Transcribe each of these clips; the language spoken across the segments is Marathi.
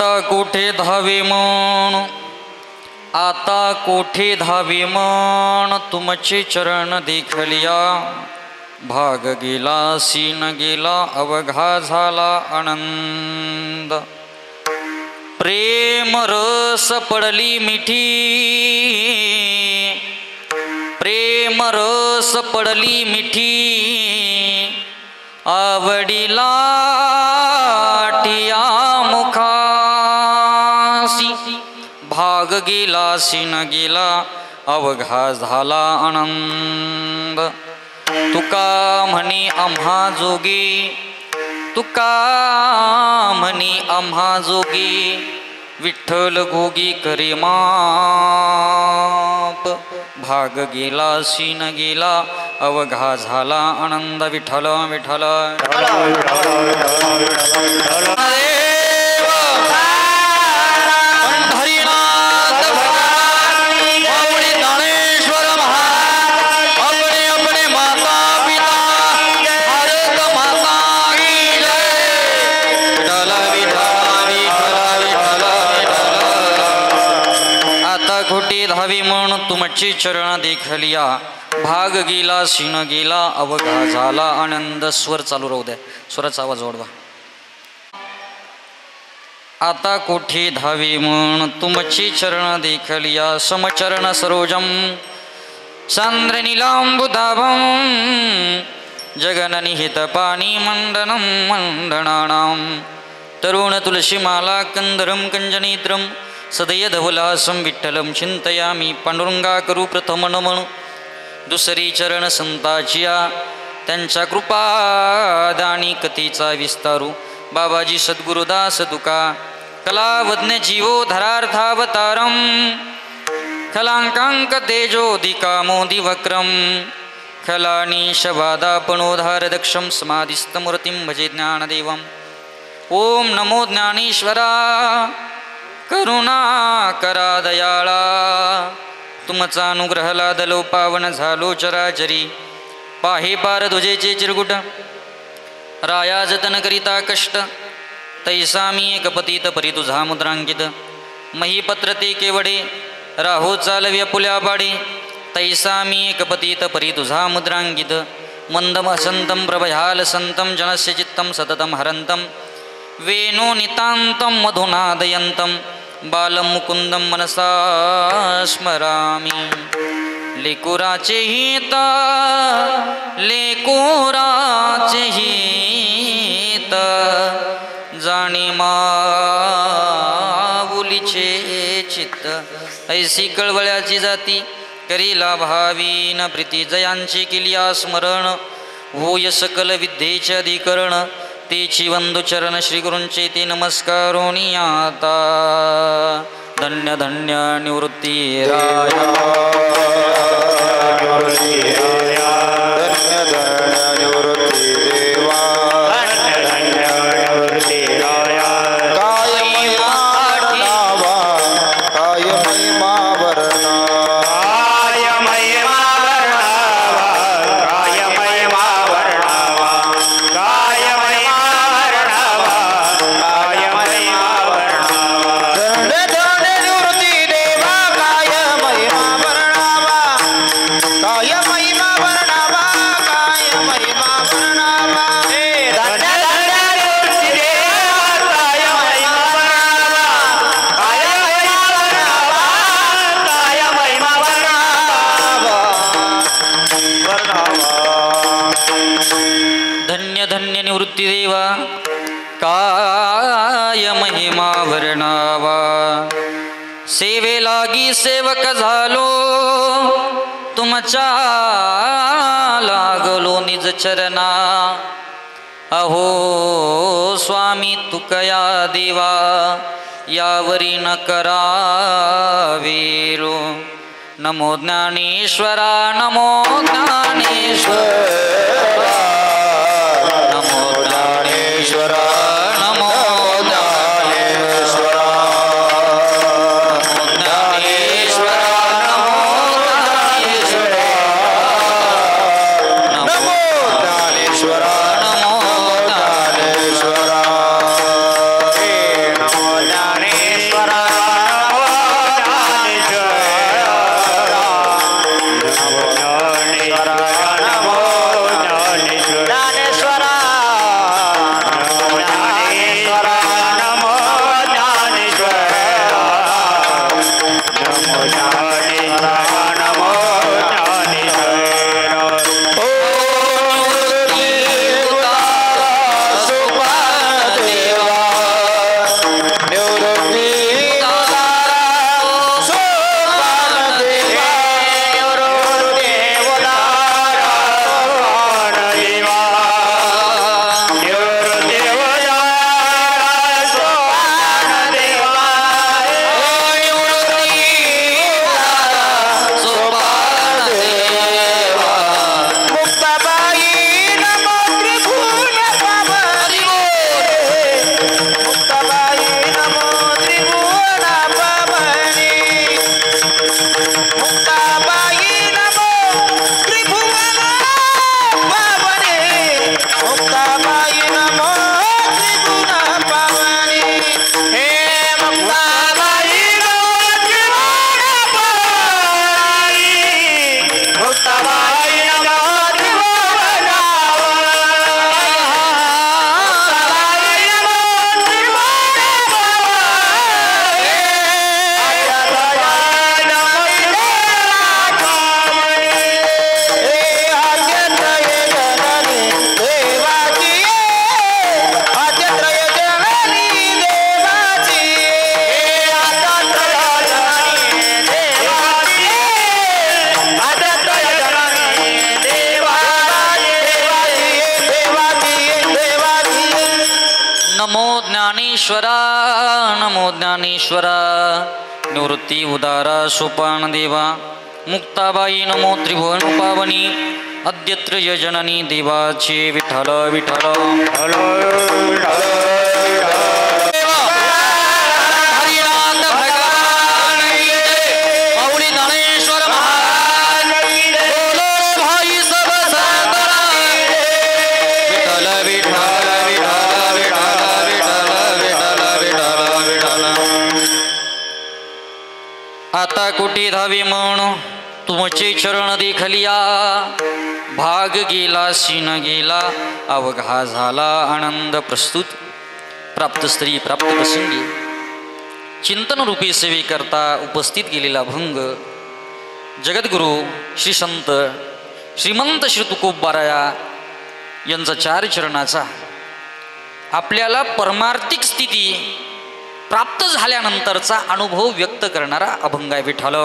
आता कोठे धावे मन, आता कोठे धावे मन, तुमचे चरण देखलिया. भाग गेला सीन गेला, अवघा झाला आनंद. प्रेम रस पडली मिठी, प्रेम रस पडली मिठी, आवडीला टिया मुखासी. भाग गेला सीन गेला, अवघा झाला आनंद. तुका म्हणी आम्हा जोगी, तुका म्हणी आम्हा जोगी, विठ्ठल गोगी करे माप. भाग गेला सीन गेला, अवघा झाला आनंद. विठ्ठल विठ्ठल धावी म्हण तुमची चरण देखलिया. भाग गेला सीन गेला, अवघा झाला आनंद. स्वर चालू राहू द्या, स्वराचा आवाज वाढवा. आता कोठे धावी म्हण तुमची चरण देखलिया. समचरण सरोजम सांद्र नीलांबुदाभम, जगननिहित पाणी मंडनम मंडनानाम. तरुण तुलसीमाला कंदरम कंजनेत्रम, सदय धवलासं विठ्ठलं चिंतयामि. पांडुरंगा करू प्रथम नमन, दुसरी चरण संताचिया. त्यांच्या कृपादानी कथेचा विस्तारू. बाबाजी सद्गुरुदास तुका, कलावज्ञ जीवो धरार्थावतारम. खलांकांक तेजोदिका मोदी वक्रम, खलानीशवादापणोधार दक्षम. समाधिस्तमूर्तिं भजे ज्ञानदेवम. ओम नमो ज्ञानेश्वरा, करुणा करा दयाळा. तुमचा अनुग्रह लादलो पावन झालो चराचरी. पाहे पार ध्वजेचे चिरगुट, राया जतन करिता कष्ट. तैसा मी एकपतीत परी तुझा मुद्रांकित. महीपत्र ते केवडे, राहो चालव्य पुल्या पाडे. तैसा मी एकपतीत परी तुझा मुद्रांकित. मंदम असंतम प्रभयाल संतम, जनस्य चित्तं सततं हरंतं. वेणो नितांतं मधुनादयन्तं, बालमुकुंदम मनसा स्मरामि. लेकुराचे हित, लेकुराचे हित, जाणी माऊलीचे चित्त. ऐसी कळवळ्याची जाती, करीला भावी न प्रीती. जयांची किलिया स्मरण, होय सकल विद्येचे अधिकरण. तेची वंदुचरण श्रीगुरूंचे ते नमस्कारोनी आता. धन्य धन्य निवृत्ती राया, धन्य धन्य निवृत्ती देवा, धन्य धन्य निवृत्ती राया. काय महिमा वर्णावा, काय महिमा वर्णा, काय महिमा वर्णावा, काय महिमा वर्णावा, काय महिमा वर्णावा, काय महिमा वर्णावा. धन्य धन्य निवृत्ती देवा, काय महिमा वर्णावा, काय महिमा वर्णावा, काय महिमा वर्णावा. धन्य धन्य निवृत्ती देवा, काय महिमा वर्णावा, काय महिमा वर्णावा, काय महिमा वर्णावा. धन्य धन्य निवृत्ती देवा, काय महिमा वर्णावा. सेवे लागी सेवक झालो, तुमच्या लागलो निज चरणा. अहो स्वामी तुकया देवा, यावरी न करावेरो. नमो ज्ञानेश्वरा, नमो ज्ञानेश्वरा, नमो ज्ञानेश्वरा, नमो ज्ञानेश्वरा, नमो ज्ञानेश्वरा, नमो ज्ञानेश्वरा, नमो ज्ञानेश्वरा, नमो ज्ञानेश्वरा, नमो ज्ञानेश्वरा. ज्ञानेश्वरा नमो ज्ञानेश्वरा निवृत्ती उदारा सोपान देवा मुक्ताबाई नमो त्रिभुवन पावनी अद्यत्र जननी देवाचे विठ्ठल विठ्ठल आता कुठे धावे म्हण तुमचे चरण देखलिया भाग गेला सीन गेला अवघा झाला आनंद प्रस्तुत प्राप्त स्त्री प्राप्त प्रसंगी चिंतन रूपी सेवे करता उपस्थित गेलेला भंग जगद्गुरु श्री संत श्रीमंत श्री तुकोबाराया यांचा चार चरणाचा आपल्याला परमार्थिक स्थिती प्राप्त झाल्यानंतरचा अनुभव व्यक्त करणारा अभंग आहे विठ्ठल.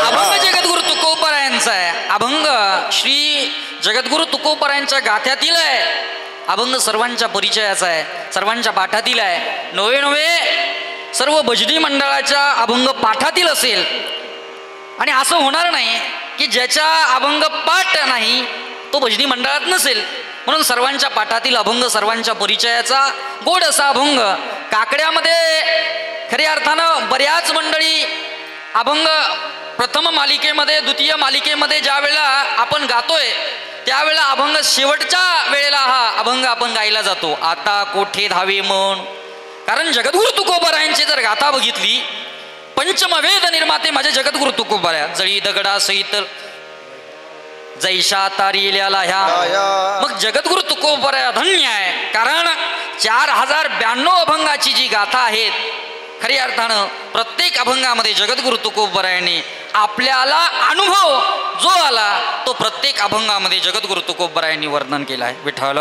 अभंग जगद्गुरु तुकोबारायांचा आहे. अभंग श्री जगद्गुरु तुकोबारायांच्या गाथ्यातील आहे. अभंग सर्वांच्या परिचयाचा आहे, सर्वांच्या पाठातील आहे. नवे नवे सर्व भजनी मंडळाच्या अभंग पाठातील असेल आणि असं होणार नाही की ज्याच्या अभंग पाठ नाही तो भजनी मंडळात नसेल. म्हणून सर्वांच्या पाठातील अभंग, सर्वांच्या परिचयाचा गोड असा अभंग. काकड्यामध्ये खऱ्या अर्थानं बऱ्याच मंडळी अभंग प्रथम मालिकेमध्ये, द्वितीय मालिकेमध्ये ज्या वेळेला आपण गातोय त्यावेळेला अभंग शेवटच्या वेळेला हा अभंग आपण गायला जातो. आता कोठे धावे मन. कारण जगद्गुरु तुकोबारायांची जर गाथा बघितली, पंचमवेद निर्माते माझे जगद्गुरु तुकोबारा, जळी दगडा सहित जैशा तारिल्याला ह्या. मग जगद्गुरु तुकोबारा धन्य आहे. कारण 4092 अभंगाची जी गाथा आहेत, खऱ्या अर्थानं प्रत्येक अभंगामध्ये जगद्गुरु तुकोबारायांनी आपल्याला अनुभव जो आला तो प्रत्येक अभंगामध्ये जगद्गुरु तुकोबारायांनी वर्णन केला आहे विठ्ठल.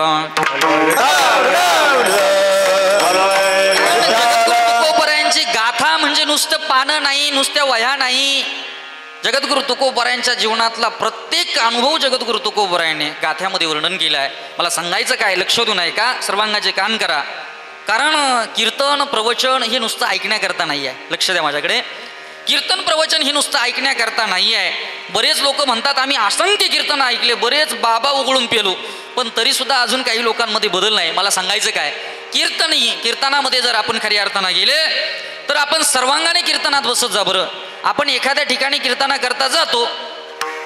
जगद्गुरु तुकोबारायांची गाथा म्हणजे नुसतं पानं नाही, नुसत्या वह्या नाही. जगद्गुरु तुकोबारायांच्या जीवनातला प्रत्येक अनुभव जगद्गुरु तुकोबारायांनी गाथ्यामध्ये वर्णन केला आहे. मला सांगायचं काय, लक्ष देऊन आहे का, सर्वांगाचे कान करा. कारण कीर्तन प्रवचन हे नुसतं ऐकण्याकरता नाही आहे. लक्ष द्या माझ्याकडे. कीर्तन प्रवचन हे नुसतं ऐकण्याकरता नाही आहे. बरेच लोक म्हणतात आम्ही असंख्य कीर्तन ऐकले, बरेच बाबा उघडून पेलो, पण तरीसुद्धा अजून काही लोकांमध्ये बदल नाही. मला सांगायचं काय, कीर्तनामध्ये जर आपण खऱ्या अर्थानं गेले तर आपण सर्वांगाने कीर्तनात बसत जा. बरं, आपण एखाद्या ठिकाणी कीर्तनाकरता जातो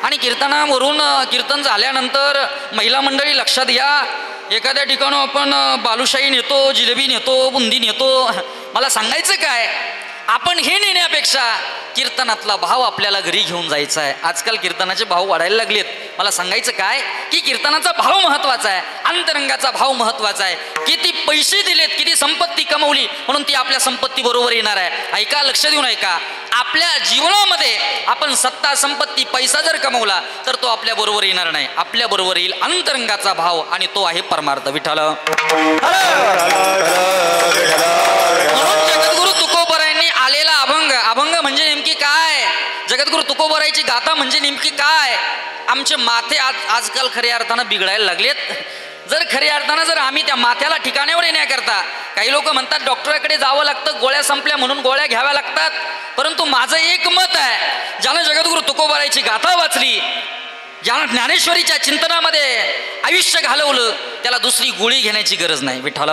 आणि कीर्तनावरून कीर्तन झाल्यानंतर महिला मंडळी लक्षात घ्या, एखाद्या ठिकाणी आपण बालुशाही नेतो, जिलेबी नेतो, बुंदी नेतो. मला सांगायचं काय, आपण हे नेण्यापेक्षा कीर्तनातला भाव आपल्याला घरी घेऊन जायचा आहे. आजकाल कीर्तनाचे भाव वाढायला लागलेत. मला सांगायचं काय की कीर्तनाचा भाव महत्वाचा आहे, अंतरंगाचा भाव महत्वाचा आहे. किती पैसे दिलेत, किती संपत्ती कमवली म्हणून ती आपल्या संपत्ती बरोबर येणार आहे. ऐका, लक्ष देऊन ऐका. आपल्या जीवनामध्ये आपण सत्ता, संपत्ती, पैसा जर कमवला तर तो आपल्या बरोबर येणार नाही. आपल्या बरोबर येईल अंतरंगाचा भाव आणि तो आहे परमार्थ विठ्ठल. जगद्गुरु तुकोबारायांनी आलेला अभंग, अभंग म्हणजे नेमकी काय, जगद्गुरु तुकोबारायांची गाथा म्हणजे नेमकी काय. आमचे माथे आजकाल खऱ्या अर्थानं बिघडायला लागलेत. जर खऱ्या अर्थानं जर आम्ही त्या माथ्याला ठिकाण्यावर येण्याकरता, काही लोक म्हणतात डॉक्टराकडे जावं लागतं, गोळ्या संपल्या म्हणून गोळ्या घ्याव्या लागतात. परंतु माझं एक मत आहे, ज्यानं जगद्गुरु तुकोबारायांची गाथा वाचली, ज्यानं ज्ञानेश्वरीच्या चिंतनामध्ये आयुष्य घालवलं, त्याला दुसरी गोळी घेण्याची गरज नाही विठ्ठल.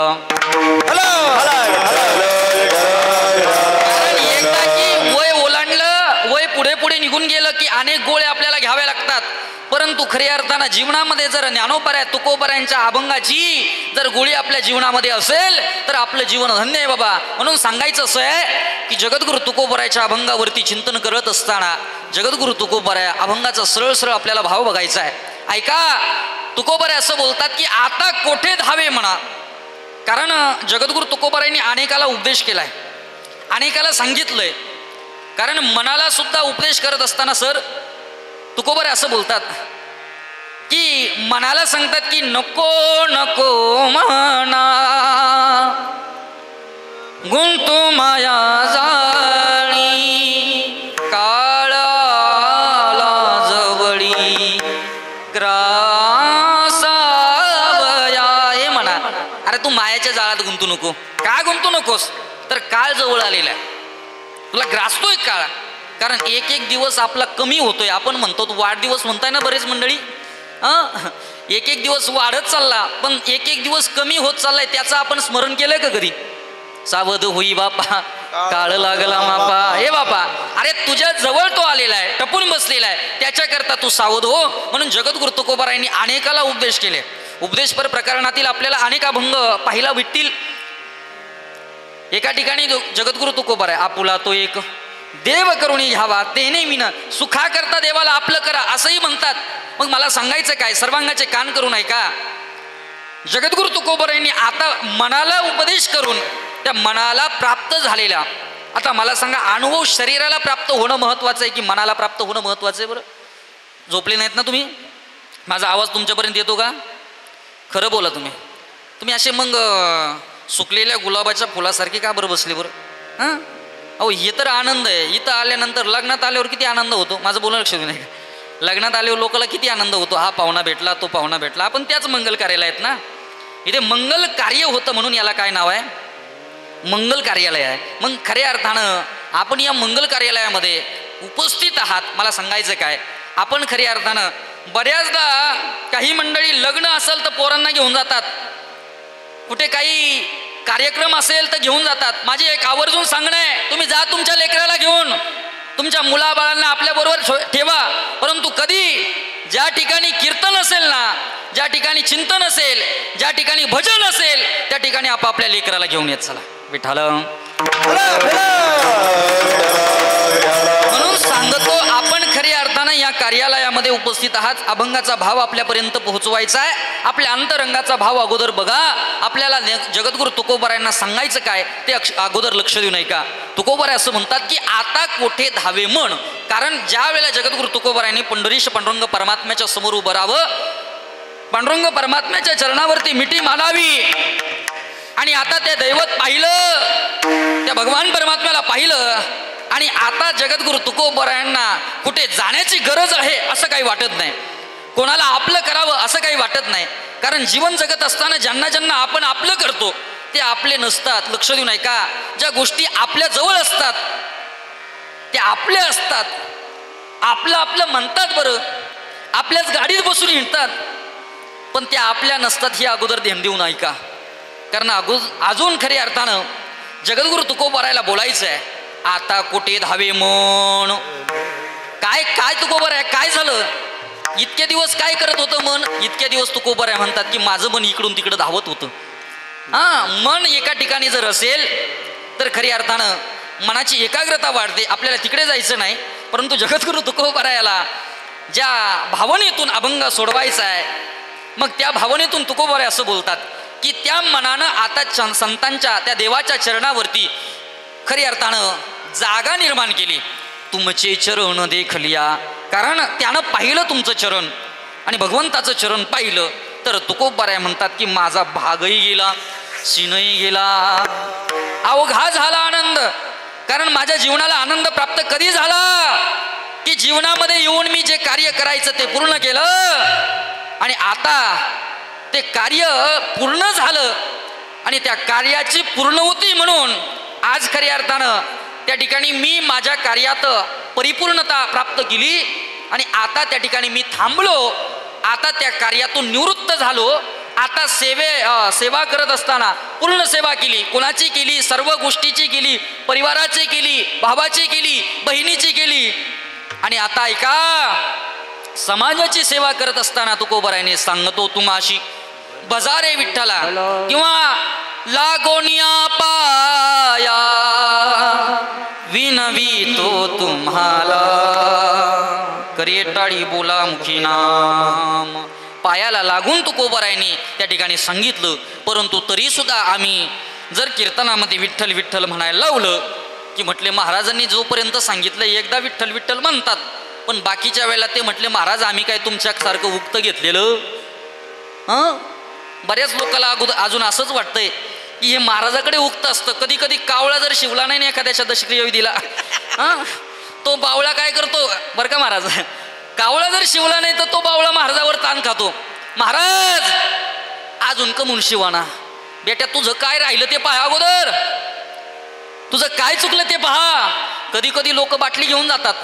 कारण एकदा की वय ओलांडलं, वय पुढे पुढे निघून गेलं की अनेक गोळ्या आपल्याला घ्याव्या लागतात. परंतु खऱ्या अर्थानं जीवनामध्ये जर ज्ञानोबारा तुकोबारायांच्या अभंगाची जर गोळी आपल्या जीवनामध्ये असेल तर आपलं जीवन धन्य आहे बाबा. म्हणून सांगायचं असं आहे की जगद्गुरु तुकोबाराच्या अभंगावरती चिंतन करत असताना जगद्गुरु तुकोबारा अभंगाचा सरळ सरळ आपल्याला भाव बघायचा आहे. ऐका, तुकोबारा असं बोलतात की आता कोठे धावे म्हणा. कारण जगद्गुरु तुकोबारायांनी अनेकाला उपदेश केलाय, अनेकाला सांगितलंय. कारण मनाला सुद्धा उपदेश करत असताना सर तुकोबारा असं बोलतात की मनाला सांगतात की नको नको म्हणा, गुंतू माया जाळी, काळाला जवळी ग्रामला नको. का गुंतू नकोस? तर काळ जवळ आलेला आहे, तुला ग्रासतोय काळ. कारण एक एक दिवस आपला कमी होतोय. आपण म्हणतो वाढदिवस म्हणताय ना बरेच मंडळी, एक एक दिवस वाढत चालला, पण एक एक दिवस कमी होत चाललाय. त्याचं आपण स्मरण केलंय का कधी? सावध होई बापा, काळ लागला मापा. हे बापा, अरे तुझ्या जवळ तो आलेला आहे, टपून बसलेला आहे, त्याच्याकरता तू सावध हो. म्हणून जगद्गुरु तुकोबारायांनी अनेकाला उपदेश केले. उपदेशपर प्रकरणातील आपल्याला अनेक अभंग पाहिला भेटतील. एका ठिकाणी जगद्गुरु तुकोबाराय, आपुला तो एक देव करुणी घ्यावा, तेने मीन सुखा करता देवाला आपलं करा, असंही म्हणतात. मग मला सांगायचं काय, सर्वांगाचे कान करून ऐका. जगद्गुरु तुकोबारायांनी आता मनाला उपदेश करून त्या मनाला प्राप्त झालेला, आता मला सांगा, अनुभव शरीराला प्राप्त होणं महत्वाचं आहे की मनाला प्राप्त होणं महत्वाचं आहे? बरं, झोपले नाहीत ना तुम्ही? माझा आवाज तुमच्यापर्यंत येतो का? खरं बोला तुम्ही. तुम्ही असे मग सुकलेल्या गुलाबाच्या फुलासारखे का बरं बसले बरं? हां, अहो हे तर आनंद आहे. इथं आल्यानंतर लग्नात आल्यावर किती आनंद होतो, माझं बोलणं लक्ष देऊ नये. लग्नात आल्यावर लोकांना किती आनंद होतो, हा पाहुणा भेटला, तो पाहुणा भेटला. आपण त्याच मंगल कार्याला आहेत ना. इथे मंगल कार्य होतं म्हणून याला काय नाव आहे? मंगल कार्यालय आहे. मग खऱ्या अर्थानं आपण या मंगल कार्यालयामध्ये उपस्थित आहात. मला सांगायचं काय, आपण खऱ्या अर्थानं बऱ्याचदा काही मंडळी लग्न असेल तर पोरांना घेऊन जातात, कुठे काही कार्यक्रम असेल तर घेऊन जातात. माझे एक आवर्जून सांगणं आहे, तुम्ही जा तुमच्या लेकराला घेऊन, तुमच्या मुलाबाळांना आपल्याबरोबर ठेवा. परंतु कधी ज्या ठिकाणी कीर्तन असेल ना, ज्या ठिकाणी चिंतन असेल, ज्या ठिकाणी भजन असेल, त्या ठिकाणी आपापल्या लेकराला घेऊन येत चला. विठ्ठल म्हणून सांगतो, आपण खऱ्या अर्थानं या कार्यालयामध्ये उपस्थित आहात. अभंगाचा भाव आपल्यापर्यंत पोहोचवायचा आहे. आपल्या अंतरंगाचा भाव अगोदर बघा. आपल्याला जगद्गुरु तुकोबारायांना सांगायचं काय ते अगोदर लक्ष देऊ नये का? तुकोबाराय असं म्हणतात की आता कोठे धावे म्हण. कारण ज्या वेळेला जगद्गुरु तुकोबारायांनी पंढरीश पांडुरंग परमात्म्याच्या समोर उभं राहावं, पांडुरंग परमात्म्याच्या चरणावरती मिठी मानावी, आणि आता ते दैवत पाहिलं, त्या भगवान परमात्म्याला पाहिलं, आणि आता जगद्गुरु तुकोबारायांना कुठे जाण्याची गरज आहे असं काही वाटत नाही, कोणाला आपलं करावं असं काही वाटत नाही. कारण जीवन जगत असताना ज्यांना ज्यांना आपण आपलं करतो ते आपले नसतात. लक्ष देऊ नये का? ज्या गोष्टी आपल्या जवळ असतात त्या आपल्या असतात. आपलं आपलं म्हणतात, बरं आपल्याच गाडीत बसून हिंडतात, पण त्या आपल्या नसतात हे अगोदर ध्यान देऊन ऐका. कारण अजून खऱ्या अर्थानं जगद्गुरु तुकोबारायला बोलायचं आहे, आता कुठे धावे मन. काय काय तुकोबाराय, काय झालं? इतके दिवस काय करत होतं मन? इतके दिवस तुकोबाराय म्हणतात की माझं मन इकडून तिकडं धावत होतं. मन एका ठिकाणी जर असेल तर खऱ्या अर्थानं मनाची एकाग्रता वाढते. आपल्याला तिकडे जायचं नाही. परंतु जगद्गुरु तुकोबारायाला ज्या भावनेतून अभंग सोडवायचा आहे, मग त्या भावनेतून तुकोबाराय असं बोलतात की त्या मनानं आता संतांच्या त्या देवाच्या चरणावरती खऱ्या अर्थानं जागा निर्माण केली. तुमचे चरण देखलिया, कारण त्यानं पाहिलं तुमचं चरण आणि भगवंताचं चरण पाहिलं तर तुकोबाराय म्हणतात की माझा भागही गेला, सीनही गेला, अवघा झाला आनंद. कारण माझ्या जीवनाला आनंद प्राप्त कधी झाला की जीवनामध्ये येऊन मी जे कार्य करायचं ते पूर्ण केलं, आणि आता ते कार्य पूर्ण झालं आणि त्या कार्याची पूर्णवती म्हणून आज खऱ्या अर्थानं त्या ठिकाणी मी माझ्या कार्यात परिपूर्णता प्राप्त केली, आणि आता त्या ठिकाणी मी थांबलो, आता त्या कार्यातून निवृत्त झालो. आता सेवा करत असताना पूर्ण सेवा केली. कोणाची केली? सर्व गोष्टीची केली, परिवाराची केली, भावाची केली, बहिणीची केली, आणि आता ऐका, समाजाची सेवा करत असताना तुकोबारायने सांगतो तुम्हाशी बजारे विठ्ठला किंवा लागोनिया पाया विनवितो तुम्हाला, करे टाळी बोला मुखी नाम. पायाला लागून तुकोबारायांनी त्या ठिकाणी सांगितलं. परंतु तरी सुद्धा आम्ही जर कीर्तनामध्ये विठ्ठल विठ्ठल म्हणायला लावलं की म्हटले महाराजांनी जोपर्यंत सांगितलं एकदा विठ्ठल विठ्ठल म्हणतात, पण बाकीच्या वेळेला ते म्हटले महाराज आम्ही काय तुमच्यासारखं उक्त घेतलेलं. बऱ्याच लोकांना अजून असंच वाटतंय की हे महाराजाकडे उक्त असतं. कधी कधी कावळा जर शिवला नाही एखाद्याच्या दशक्रिया विधीला, तो बावळा काय करतो बरं का महाराज, कावळा जर शिवला नाही तर तो बावळा महाराजावर ताण खातो. महाराज अजून कमून शिवाना, बेट्या तुझं काय राहिलं ते पहा अगोदर, तुझं काय चुकलं ते पहा. कधी कधी लोक बाटली घेऊन जातात.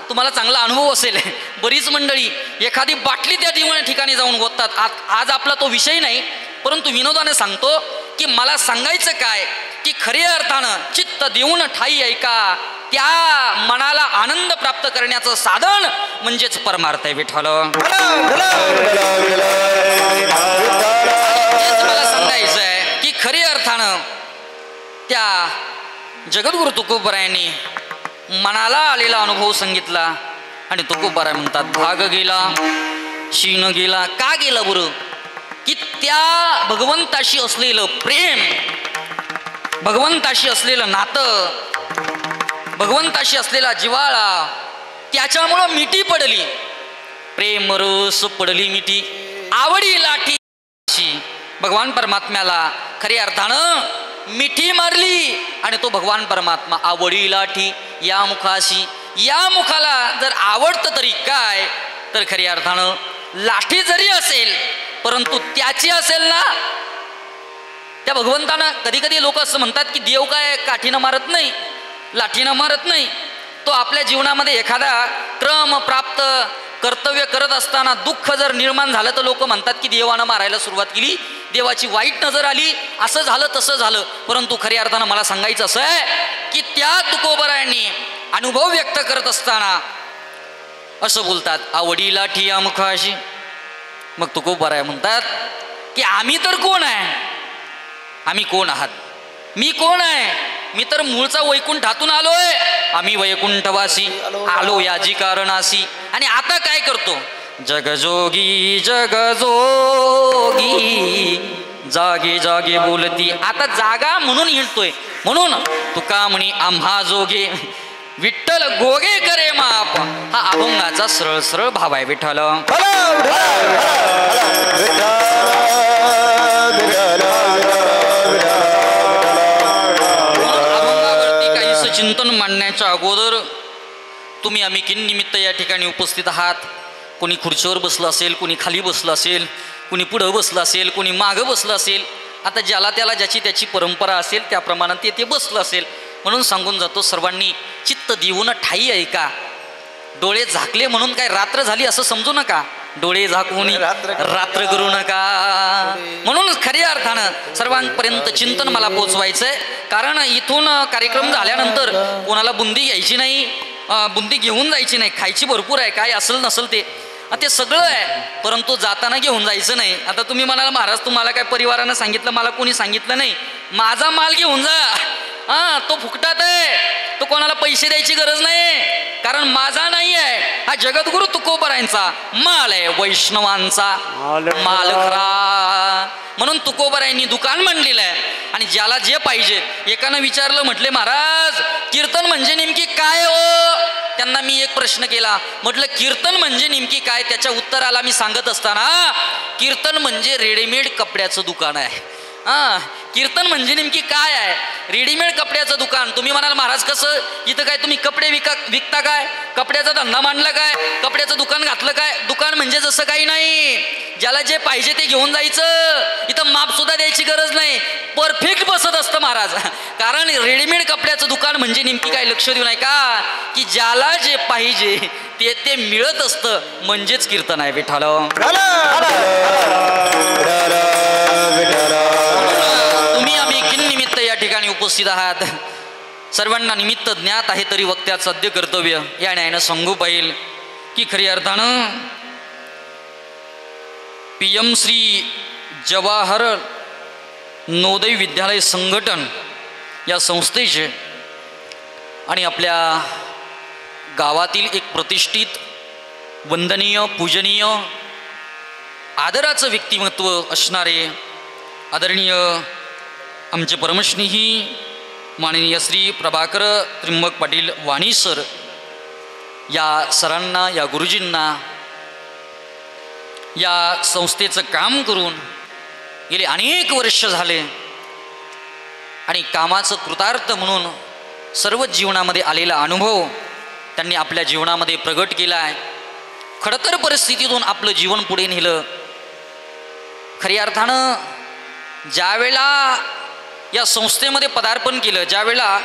तुम्हाला चांगला अनुभव असेल, बरीच मंडळी एखादी बाटली त्या दिवण्या ठिकाणी जाऊन ओततात. आज आपला तो विषय नाही, परंतु विनोदाने सांगतो की मला सांगायचं काय की खऱ्या अर्थानं चित्त देऊन ठाई ऐका, त्या मनाला आनंद प्राप्त करण्याचं साधन म्हणजेच परमार्थ आहे विठ्ठल. हेच मला सांगायचं आहे की खऱ्या अर्थानं त्या जगद्गुरु तुकोबरायांनी मनाला आलेला अनुभव सांगितला. आणि तुकोबराय म्हणतात भाग गेला शीन गेला. का गेला बरं? की त्या भगवंताशी असलेलं प्रेम, भगवंताशी असलेलं नातं, भगवंताशी असलेला जिव्हाळा त्याच्यामुळं मिठी पडली. प्रेम रस पडली मिठी, आवडी लाठी भगवान परमात्म्याला खऱ्या अर्थानं मिठी मारली. आणि तो भगवान परमात्मा आवडी लाठी या मुखाशी. या मुखाला जर आवडतं तरी काय, तर खऱ्या अर्थानं लाठी जरी असेल परंतु त्याची असेल ना, त्या भगवंतानं. कधी कधी लोक असं म्हणतात की देव काय काठीनं मारत नाही, लाठीनं मारत नाही. तो आपल्या जीवनामध्ये एखादा क्रम प्राप्त कर्तव्य करत असताना दुःख जर निर्माण झालं तर लोक म्हणतात की देवानं मारायला सुरुवात केली, देवाची वाईट नजर आली, असं झालं तसं झालं. परंतु खऱ्या अर्थानं मला सांगायचं असं आहे की त्या तुकोबरायांनी अनुभव व्यक्त करत असताना असं बोलतात आवडी लाठी या मुखाशी. मग तुकोबराय म्हणतात की आम्ही तर कोण आहे, आम्ही कोण आहात, मी कोण आहे? मी तर मूळचा वैकुंठातून आलोय. आम्ही वैकुंठवासी आलो याची कारणासी. आणि आता काय करतो? जगजोगी जगजोगी जागे जागे बोलती. आता जागा म्हणून हिंडतोय. म्हणून तुका म्हणी आम्हा जोगे विठ्ठल गोगे करे माप. हा अभंगाचा सरळ सरळ भाव आहे विठ्ठल. चिंतन मांडण्याच्या अगोदर तुम्ही आम्ही किन निमित्त या ठिकाणी उपस्थित आहात. कोणी खुर्चीवर बसलं असेल, कोणी खाली बसलं असेल, कोणी पुढं बसलं असेल, कोणी मागं बसलं असेल. आता ज्याला त्याला ज्याची त्याची परंपरा असेल त्याप्रमाणे ते बसलं असेल. म्हणून सांगून जातो सर्वांनी चित्त देऊन ठाई ऐका. डोळे झाकले म्हणून काय रात्र झाली असं समजू नका. डोळे झाकून रात्र करू नका. म्हणून खऱ्या अर्थानं सर्वांपर्यंत चिंतन मला पोचवायचंय. कारण इथून कार्यक्रम झाल्यानंतर कोणाला बुंदी घ्यायची नाही, बुंदी घेऊन जायची नाही. खायची भरपूर आहे, काय असेल नसेल ते सगळं आहे, परंतु जाताना घेऊन जायचं नाही. आता तुम्ही म्हणाल महाराज तुम्हाला काय परिवारानं सांगितलं? मला कोणी सांगितलं नाही. माझा माल घेऊन जा. तो फुकटात आहे, तो कोणाला पैसे द्यायची गरज नाही. कारण माझा नाही आहे, हा जगद्गुरु तुकोबरायांचा माल आहे, वैष्णवांचा माल खरा. म्हणून तुकोबरायांनी दुकान मांडलेलं आहे. आणि ज्याला जे पाहिजे, एकानं विचारलं, म्हटले महाराज कीर्तन म्हणजे नेमकी काय हो? त्यांना मी एक प्रश्न केला, म्हटलं कीर्तन म्हणजे नेमकी काय? त्याच्या उत्तराला मी सांगत असताना कीर्तन म्हणजे रेडीमेड कपड्याचं दुकान आहे. कीर्तन म्हणजे नेमकी काय आहे? रेडीमेड कपड्याचं दुकान. तुम्ही म्हणाल महाराज कसं? इथं काय तुम्ही कपडे विकता काय? कपड्याचा धंदा मांडला काय? कपड्याचं दुकान घातलं काय? दुकान म्हणजे जसं काही नाही, ज्याला जे पाहिजे ते घेऊन जायचं. इथं माप सुद्धा द्यायची गरज नाही, परफेक्ट बसत असतं महाराज. कारण रेडीमेड कपड्याचं दुकान म्हणजे नेमकी काय? लक्ष देऊ नये का? की ज्याला जे पाहिजे ते मिळत असतं, म्हणजेच कीर्तन आहे विठ्ठल. तुम्ही आम्ही किन निमित्त या ठिकाणी उपस्थित आहात. सर्वांना निमित्त ज्ञात आहे तरी वक्त्यात सद्य कर्तव्य या न्यायानं सांगू पाहिजे की खऱ्या अर्थानं PM श्री जवाहर नवोदय विद्यालय संघटन या संस्थेचे आणि आपल्या गावातील एक प्रतिष्ठित वंदनीय पूजनीय आदराचं व्यक्तिमत्व असणारे आदरणीय आमचे परमस्नेही माननीय श्री प्रभाकर त्र्यंबक पाटील वाणी सर, या सरांना, या गुरुजींना या संस्थेचं काम करून गेले अनेक वर्ष झाले आणि कामाचं कृतार्थ म्हणून सर्व जीवनामध्ये आलेला अनुभव त्यांनी आपल्या जीवनामध्ये प्रगट केला आहे. खडतर परिस्थितीतून आपलं जीवन पुढे नेलं. खऱ्या अर्थानं ज्यावेळेला या संस्थेमध्ये पदार्पण केलं, ज्यावेळेला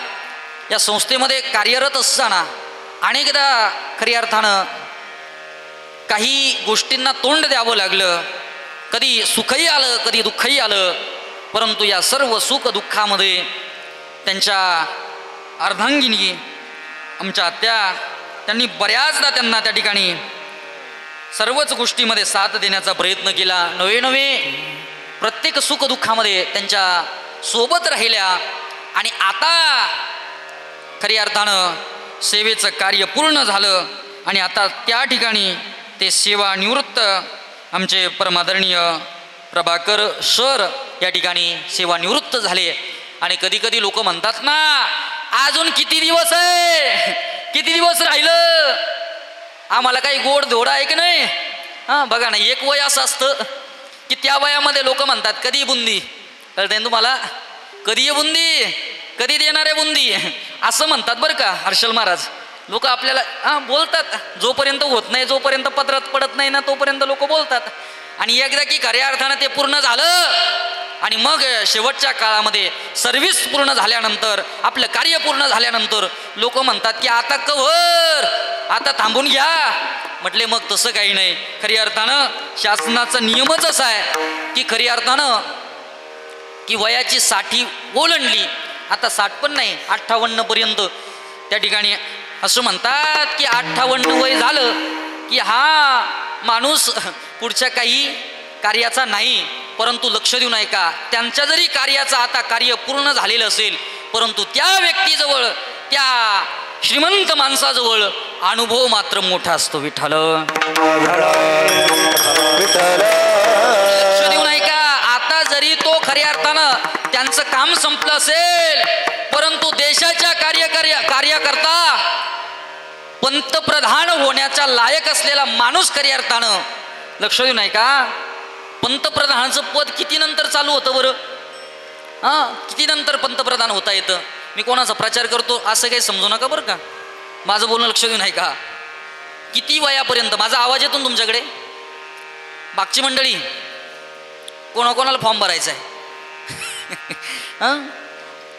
या संस्थेमध्ये कार्यरत असताना अनेकदा खऱ्या अर्थानं काही गोष्टींना तोंड द्यावं लागलं. कधी सुखही आलं, कधी दुःखही आलं, परंतु या सर्व सुख दुःखामध्ये त्यांच्या अर्धांगिनी आमच्या त्यांनी बऱ्याचदा त्यांना त्या ठिकाणी सर्वच गोष्टीमध्ये साथ देण्याचा प्रयत्न केला. नवे प्रत्येक सुख दुःखामध्ये त्यांच्या सोबत राहिल्या. आणि आता खऱ्या अर्थानं सेवेचं कार्य पूर्ण झालं आणि आता त्या ठिकाणी ते सेवानिवृत्त आमचे परमादरणीय प्रभाकर सर या ठिकाणी सेवानिवृत्त झाले. आणि कधी कधी लोक म्हणतात ना, अजून किती दिवस आहे, किती दिवस राहिलं, आम्हाला काही गोड धोड आहे की नाही. हां बघा ना, एक वय असं असतं की त्या वयामध्ये लोक म्हणतात कधी बुंदी, कळते ना तुम्हाला, कधी बुंदी, कधी देणार आहे बुंदी, असं म्हणतात बरं का हर्षल महाराज. लोक आपल्याला बोलतात, जोपर्यंत होत नाही, जोपर्यंत पदरात पडत नाही ना, तोपर्यंत लोक बोलतात. आणि एकदा की खऱ्या अर्थानं ते पूर्ण झालं आणि मग शेवटच्या काळामध्ये सर्व्हिस पूर्ण झाल्यानंतर, आपलं कार्य पूर्ण झाल्यानंतर लोक म्हणतात की आता कव्हर, आता थांबून घ्या. म्हटले मग तसं काही नाही. खऱ्या अर्थानं शासनाचा नियमच असा आहे की खऱ्या अर्थानं की वयाची 60 ओलांडली, आता 60 पण नाही, 58 पर्यंत त्या ठिकाणी असं म्हणतात की 58 वय झालं की हा माणूस पुढच्या काही कार्याचा नाही. परंतु लक्ष देऊ नये का, त्यांच्या जरी कार्याचा आता कार्य पूर्ण झालेलं असेल, परंतु त्या व्यक्तीजवळ, त्या श्रीमंत माणसाजवळ अनुभव मात्र मोठा असतो. विठ्ठल लक्ष देऊ नये का, आता जरी तो खऱ्या अर्थानं त्यांचं काम संपलं असेल, परंतु देशाच्या कार्यकर्ता पंतप्रधान होण्याच्या लायक असलेला माणूस खऱ्या अर्थानं, लक्ष देऊ नये का, पंतप्रधानाचं पद किती नंतर चालू होतं बरं, किती नंतर पंतप्रधान होता येतं. मी कोणाचा प्रचार करतो असं काही समजू नका बरं का, माझं बोलणं लक्ष देऊ नये का. किती वयापर्यंत, माझा आवाज येतो ना तुमच्याकडे, मागची मंडळी कोणाकोणाला फॉर्म भरायचा आहे.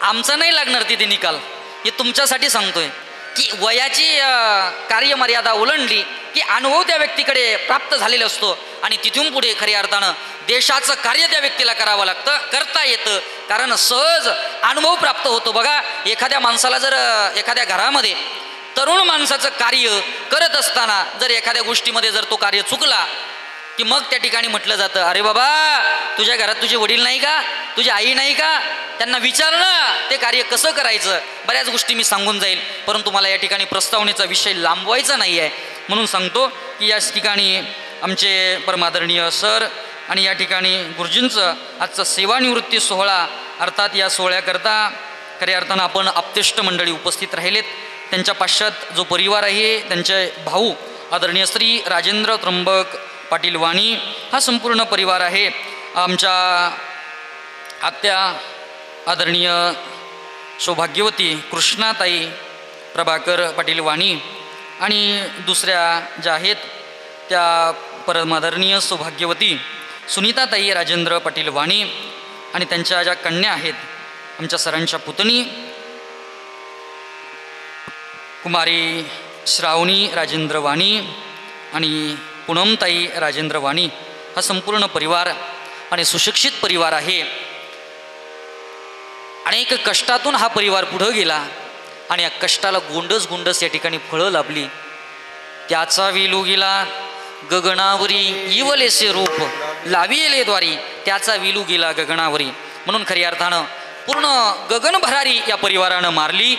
आमचा नाही लागणार तिथे निकाल, हे तुमच्यासाठी सांगतोय की वयाची कार्यमर्यादा ओलांडली की अनुभव त्या व्यक्तीकडे प्राप्त झालेला असतो आणि तिथून पुढे खऱ्या अर्थानं देशाचं कार्य त्या व्यक्तीला करावं लागतं, करता येतं, कारण सहज अनुभव प्राप्त होतो. बघा, एखाद्या माणसाला जर एखाद्या घरामध्ये तरुण माणसाचं कार्य करत असताना जर एखाद्या गोष्टीमध्ये जर तो कार्य चुकला की मग त्या ठिकाणी म्हटलं जातं, अरे बाबा तुझ्या घरात तुझे वडील नाही का, तुझी आई नाही का, त्यांना विचार ना ते कार्य कसं करायचं. बऱ्याच गोष्टी मी सांगून जाईल, परंतु मला या ठिकाणी प्रस्तावनेचा विषय लांबवायचा नाही आहे, म्हणून सांगतो की या ठिकाणी आमचे परमादरणीय सर आणि या ठिकाणी गुरुजींचं आजचा सेवानिवृत्ती सोहळा, अर्थात या सोहळ्याकरता खऱ्या अर्थानं आपण आप्तेष्ट मंडळी उपस्थित राहिलेत. त्यांच्या पाश्चात जो परिवार आहे, त्यांचे भाऊ आदरणीय श्री राजेंद्र त्र्यंबक पाटील वाणी, हा संपूर्ण परिवार आहे. आमच्या आत्या आदरणीय सौभाग्यवती कृष्णाताई प्रभाकर पाटील वाणी आणि दुसऱ्या ज्या आहेत त्या परमादरणीय सौभाग्यवती सुनीताताई राजेंद्र पाटील वाणी आणि त्यांच्या ज्या कन्या आहेत, आमच्या सरांच्या पुतणी कुमारी श्रावणी राजेंद्र वाणी आणि पूनमताई राजेंद्र वाणी, हा संपूर्ण परिवार आणि सुशिक्षित परिवार आहे. अनेक कष्टातून हा परिवार पुढं गेला आणि या कष्टाला गोंडस या ठिकाणी फळं लाभली. त्याचा विलू गेला गगनावरी, इवलेसे रूप लाविले द्वारी, त्याचा विलू गेला गगनावरी. म्हणून खऱ्या अर्थानं पूर्ण गगन भरारी या परिवारानं मारली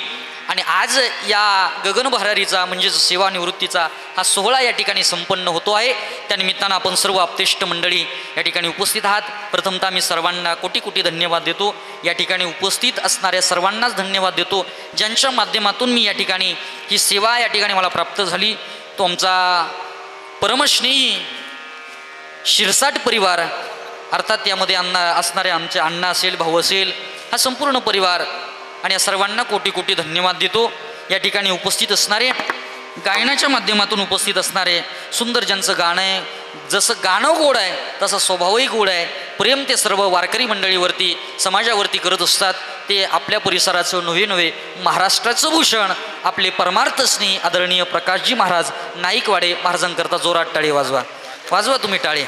आणि आज या गगन भरारीचा म्हणजेच सेवानिवृत्तीचा हा सोहळा या ठिकाणी संपन्न होतो आहे. त्यानिमित्तानं आपण सर्व आप्तेष्ट मंडळी या ठिकाणी उपस्थित आहात. प्रथमतः मी सर्वांना कोटी कोटी धन्यवाद देतो. या ठिकाणी उपस्थित असणाऱ्या सर्वांनाच धन्यवाद देतो, ज्यांच्या माध्यमातून मी या ठिकाणी ही सेवा या ठिकाणी मला प्राप्त झाली. तो आमचा परमस्नेही शिरसाट परिवार, अर्थात त्यामध्ये असणारे आमचे अण्णा असेल, भाऊ असेल, हा संपूर्ण परिवार आणि या सर्वांना कोटी कोटी धन्यवाद देतो. या ठिकाणी उपस्थित असणारे, गायनाच्या माध्यमातून उपस्थित असणारे, सुंदर ज्यांचं गाणं आहे, जसं गाणं गोड आहे तसं स्वभावही गोड आहे, प्रेम ते सर्व वारकरी मंडळीवरती समाजावरती करत असतात ते आपल्या परिसराचं नव्हे महाराष्ट्राचं भूषण आपले परमार्थस्नी आदरणीय प्रकाशजी महाराज नाईकवाडे महाराजांकरता जोरात टाळी वाजवा तुम्ही टाळी.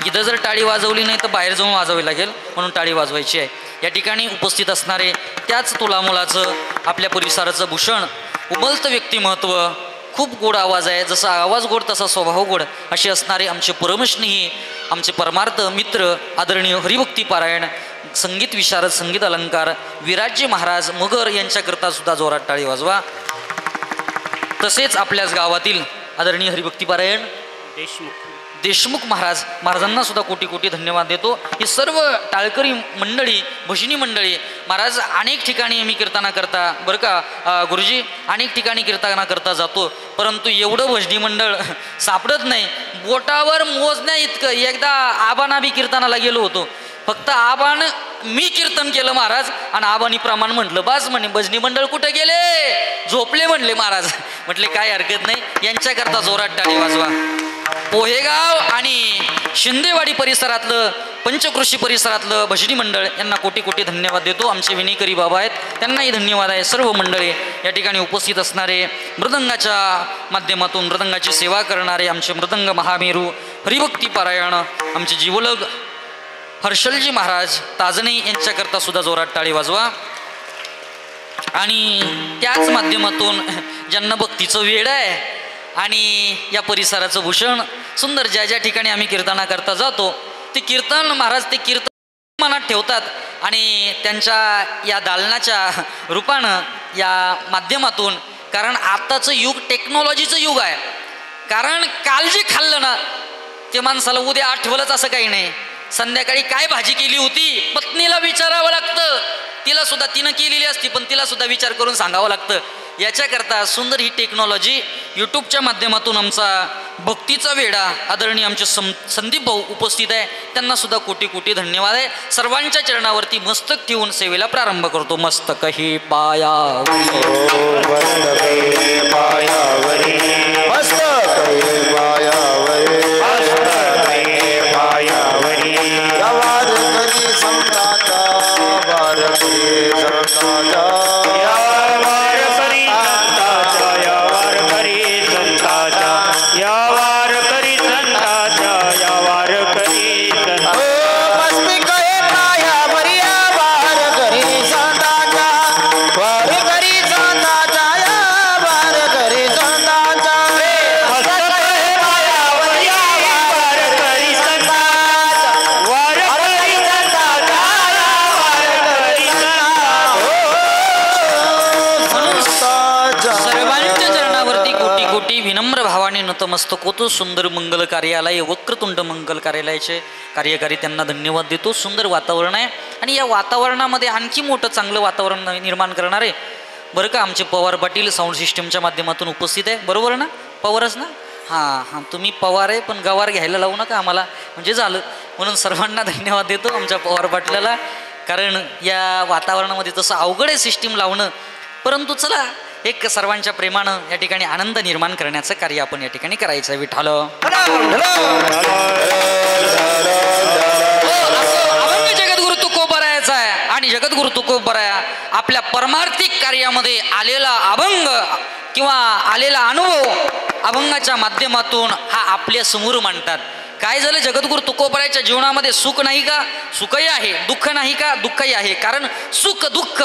इथं जर टाळी वाजवली नाही तर बाहेर जाऊन वाजवावी लागेल म्हणून टाळी वाजवायची आहे. या ठिकाणी उपस्थित असणारे त्याच तोलामोलाचं आपल्या परिसराचं भूषण उमलतं व्यक्तिमत्व, खूप गोड आवाज आहे, जसा आवाज गोड तसा स्वभाव गोड असे असणारे आमचे परमस्नेही आमचे परमार्थ मित्र आदरणीय हरिभक्ती पारायण संगीत विशारद संगीत अलंकार विराजजी महाराज मगर यांच्याकरता सुद्धा जोरात टाळी वाजवा. तसेच आपल्याच गावातील आदरणीय हरिभक्ती पारायण देशमुख महाराजांना सुद्धा कोटी कोटी धन्यवाद देतो. ही सर्व टाळकरी मंडळी भजनी मंडळी महाराज अनेक ठिकाणी मी कीर्तना करता बरं का गुरुजी अनेक ठिकाणी कीर्तना करता जातो परंतु एवढं भजनी मंडळ सापडत नाही. बोटावर मोजण्या इतकं. एकदा आबानाबी कीर्तनाला गेलो होतो फक्त आबान मी कीर्तन केलं महाराज आणि आबानी प्रमाण म्हटलं बास म्हणे भजनी मंडळ कुठे गेले झोपले म्हणले महाराज. म्हटले काय हरकत नाही यांच्याकरता जोरात टाळी वाजवा. पोहेगाव आणि शिंदेवाडी परिसरातलं पंचकृषी परिसरातलं भजनी मंडळ यांना कोटी कोटी धन्यवाद देतो. आमचे विनेकरी बाबा आहेत त्यांनाही धन्यवाद आहे. सर्व मंडळी या ठिकाणी उपस्थित असणारे मृदंगाच्या माध्यमातून मृदंगाची सेवा करणारे आमचे मृदंग महामेरू हरिभक्ती पारायण आमचे जीवलग हर्षलजी महाराज ताजणे यांच्याकरता सुद्धा जोरात टाळी वाजवा. आणि त्याच माध्यमातून ज्यांना भक्तीचं वेड आहे आणि या परिसराचं भूषण सुंदर ज्या ज्या ठिकाणी आम्ही कीर्तना करता जातो ते कीर्तन महाराज ते कीर्तन मनात ठेवतात आणि त्यांच्या या दालनाच्या रूपानं या माध्यमातून कारण आताचं युग टेक्नॉलॉजीचं युग आहे. कारण काल जे खाल्लं ना ते माणसाला उद्या आठवलंच असं काही नाही. संध्याकाळी काय भाजी केली होती पत्नीला विचारावं लागतं. तिला सुद्धा तिनं केलेली असती पण तिला सुद्धा विचार करून सांगावं लागतं. याच्याकरता सुंदर ही टेक्नॉलॉजी यूट्यूबच्या माध्यमातून आमचा भक्तीचा वेडा आदरणीय आमचे संदीप भाऊ उपस्थित आहे त्यांना सुद्धा कोटी कोटी धन्यवाद आहे. सर्वांच्या चरणावरती मस्तक ठेवून सेवेला प्रारंभ करतो. मस्तक ही पायावरी नतमस्तकोतो सुंदर मंगल कार्यालय वक्रतुंड मंगल कार्यालयाचे कार्यकारी त्यांना धन्यवाद देतो. सुंदर वातावरण आहे आणि या वातावरणामध्ये आणखी मोठं चांगलं वातावरण निर्माण करणारे बरं का आमचे पवार पाटील साऊंड सिस्टमच्या माध्यमातून उपस्थित आहे. बरोबर ना पवारच ना हां तुम्ही पवार आहे पण गवार घ्यायला लावू नका आम्हाला म्हणजे झालं. म्हणून सर्वांना धन्यवाद देतो आमच्या पवार पाटलाला कारण या वातावरणामध्ये तसं अवघड आहे सिस्टीम लावणं परंतु चला एक सर्वांच्या प्रेमानं या ठिकाणी आनंद निर्माण करण्याचं कार्य आपण या ठिकाणी करायचं आहे. विठाल अभंग जगद्गुरु तुकोबरायाचा आहे आणि जगद्गुरु तुकोबराया आपल्या परमार्थिक कार्यामध्ये आलेला अभंग किंवा आलेला अनुभव अभंगाच्या माध्यमातून हा आपल्या समोर मांडतात. काय झालं जगद्गुरु तुकोबरायाच्या जीवनामध्ये सुख नाही का सुखही आहे, दुःख नाही का दुःखही आहे. कारण सुख दुःख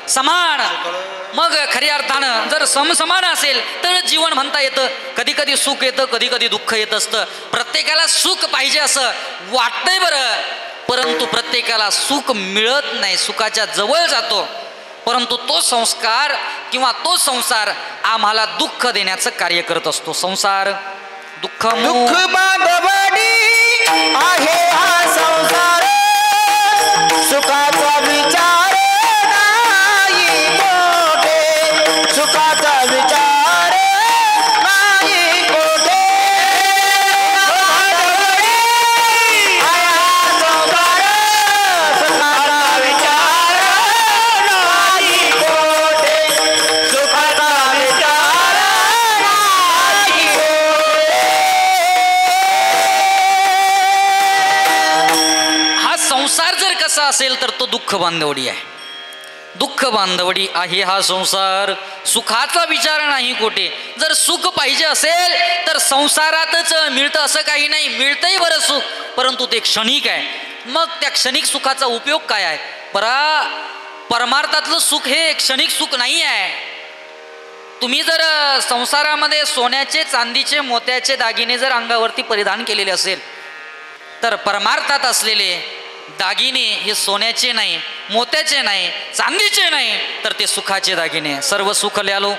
समान मग खऱ्या अर्थानं जर समान असेल तर जीवन म्हणता येतं. कधी कधी सुख येतं कधी कधी दुःख येत असतं. प्रत्येकाला सुख पाहिजे असं वाटतंय बरं परंतु प्रत्येकाला सुख मिळत नाही. सुखाच्या जवळ जातो परंतु तो संस्कार किंवा तो संसार आम्हाला दुःख देण्याचं कार्य करत असतो. संसार दुःख बांधवडी आहे हा संसार सुखाचा विचार नाही कोठे सुखाचा विचार नाही कोठे बांधवडी आहे हा संसार सुखाचा विचार नाही कोठे सुखाचा विचार नाही कोठे असेल तर तो दुःख बांधवडी आहे. दुःख बांधवडी आहे हा संसार. सुखाचा विचार नाही कोठे. जर सुख पाहिजे असेल तर संसारातच मिळतं असं काही नाही. मिळतंही बरं सुख, परंतु ते क्षणिक आहे. मग त्या क्षणिक सुखाचा उपयोग काय आहे? परमार्थातलं सुख हे क्षणिक सुख नाही आहे. तुम्ही जर संसारामध्ये सोन्याचे, चांदीचे, मोत्याचे दागिने जर अंगावरती परिधान केलेले असेल तर परमार्थात असलेले दागिने हे सोन्याचे नाही, मोत्याचे नाही, चांदीचे नाही, तर ते सुखाचे दागिने. सर्व सुख ल्यालो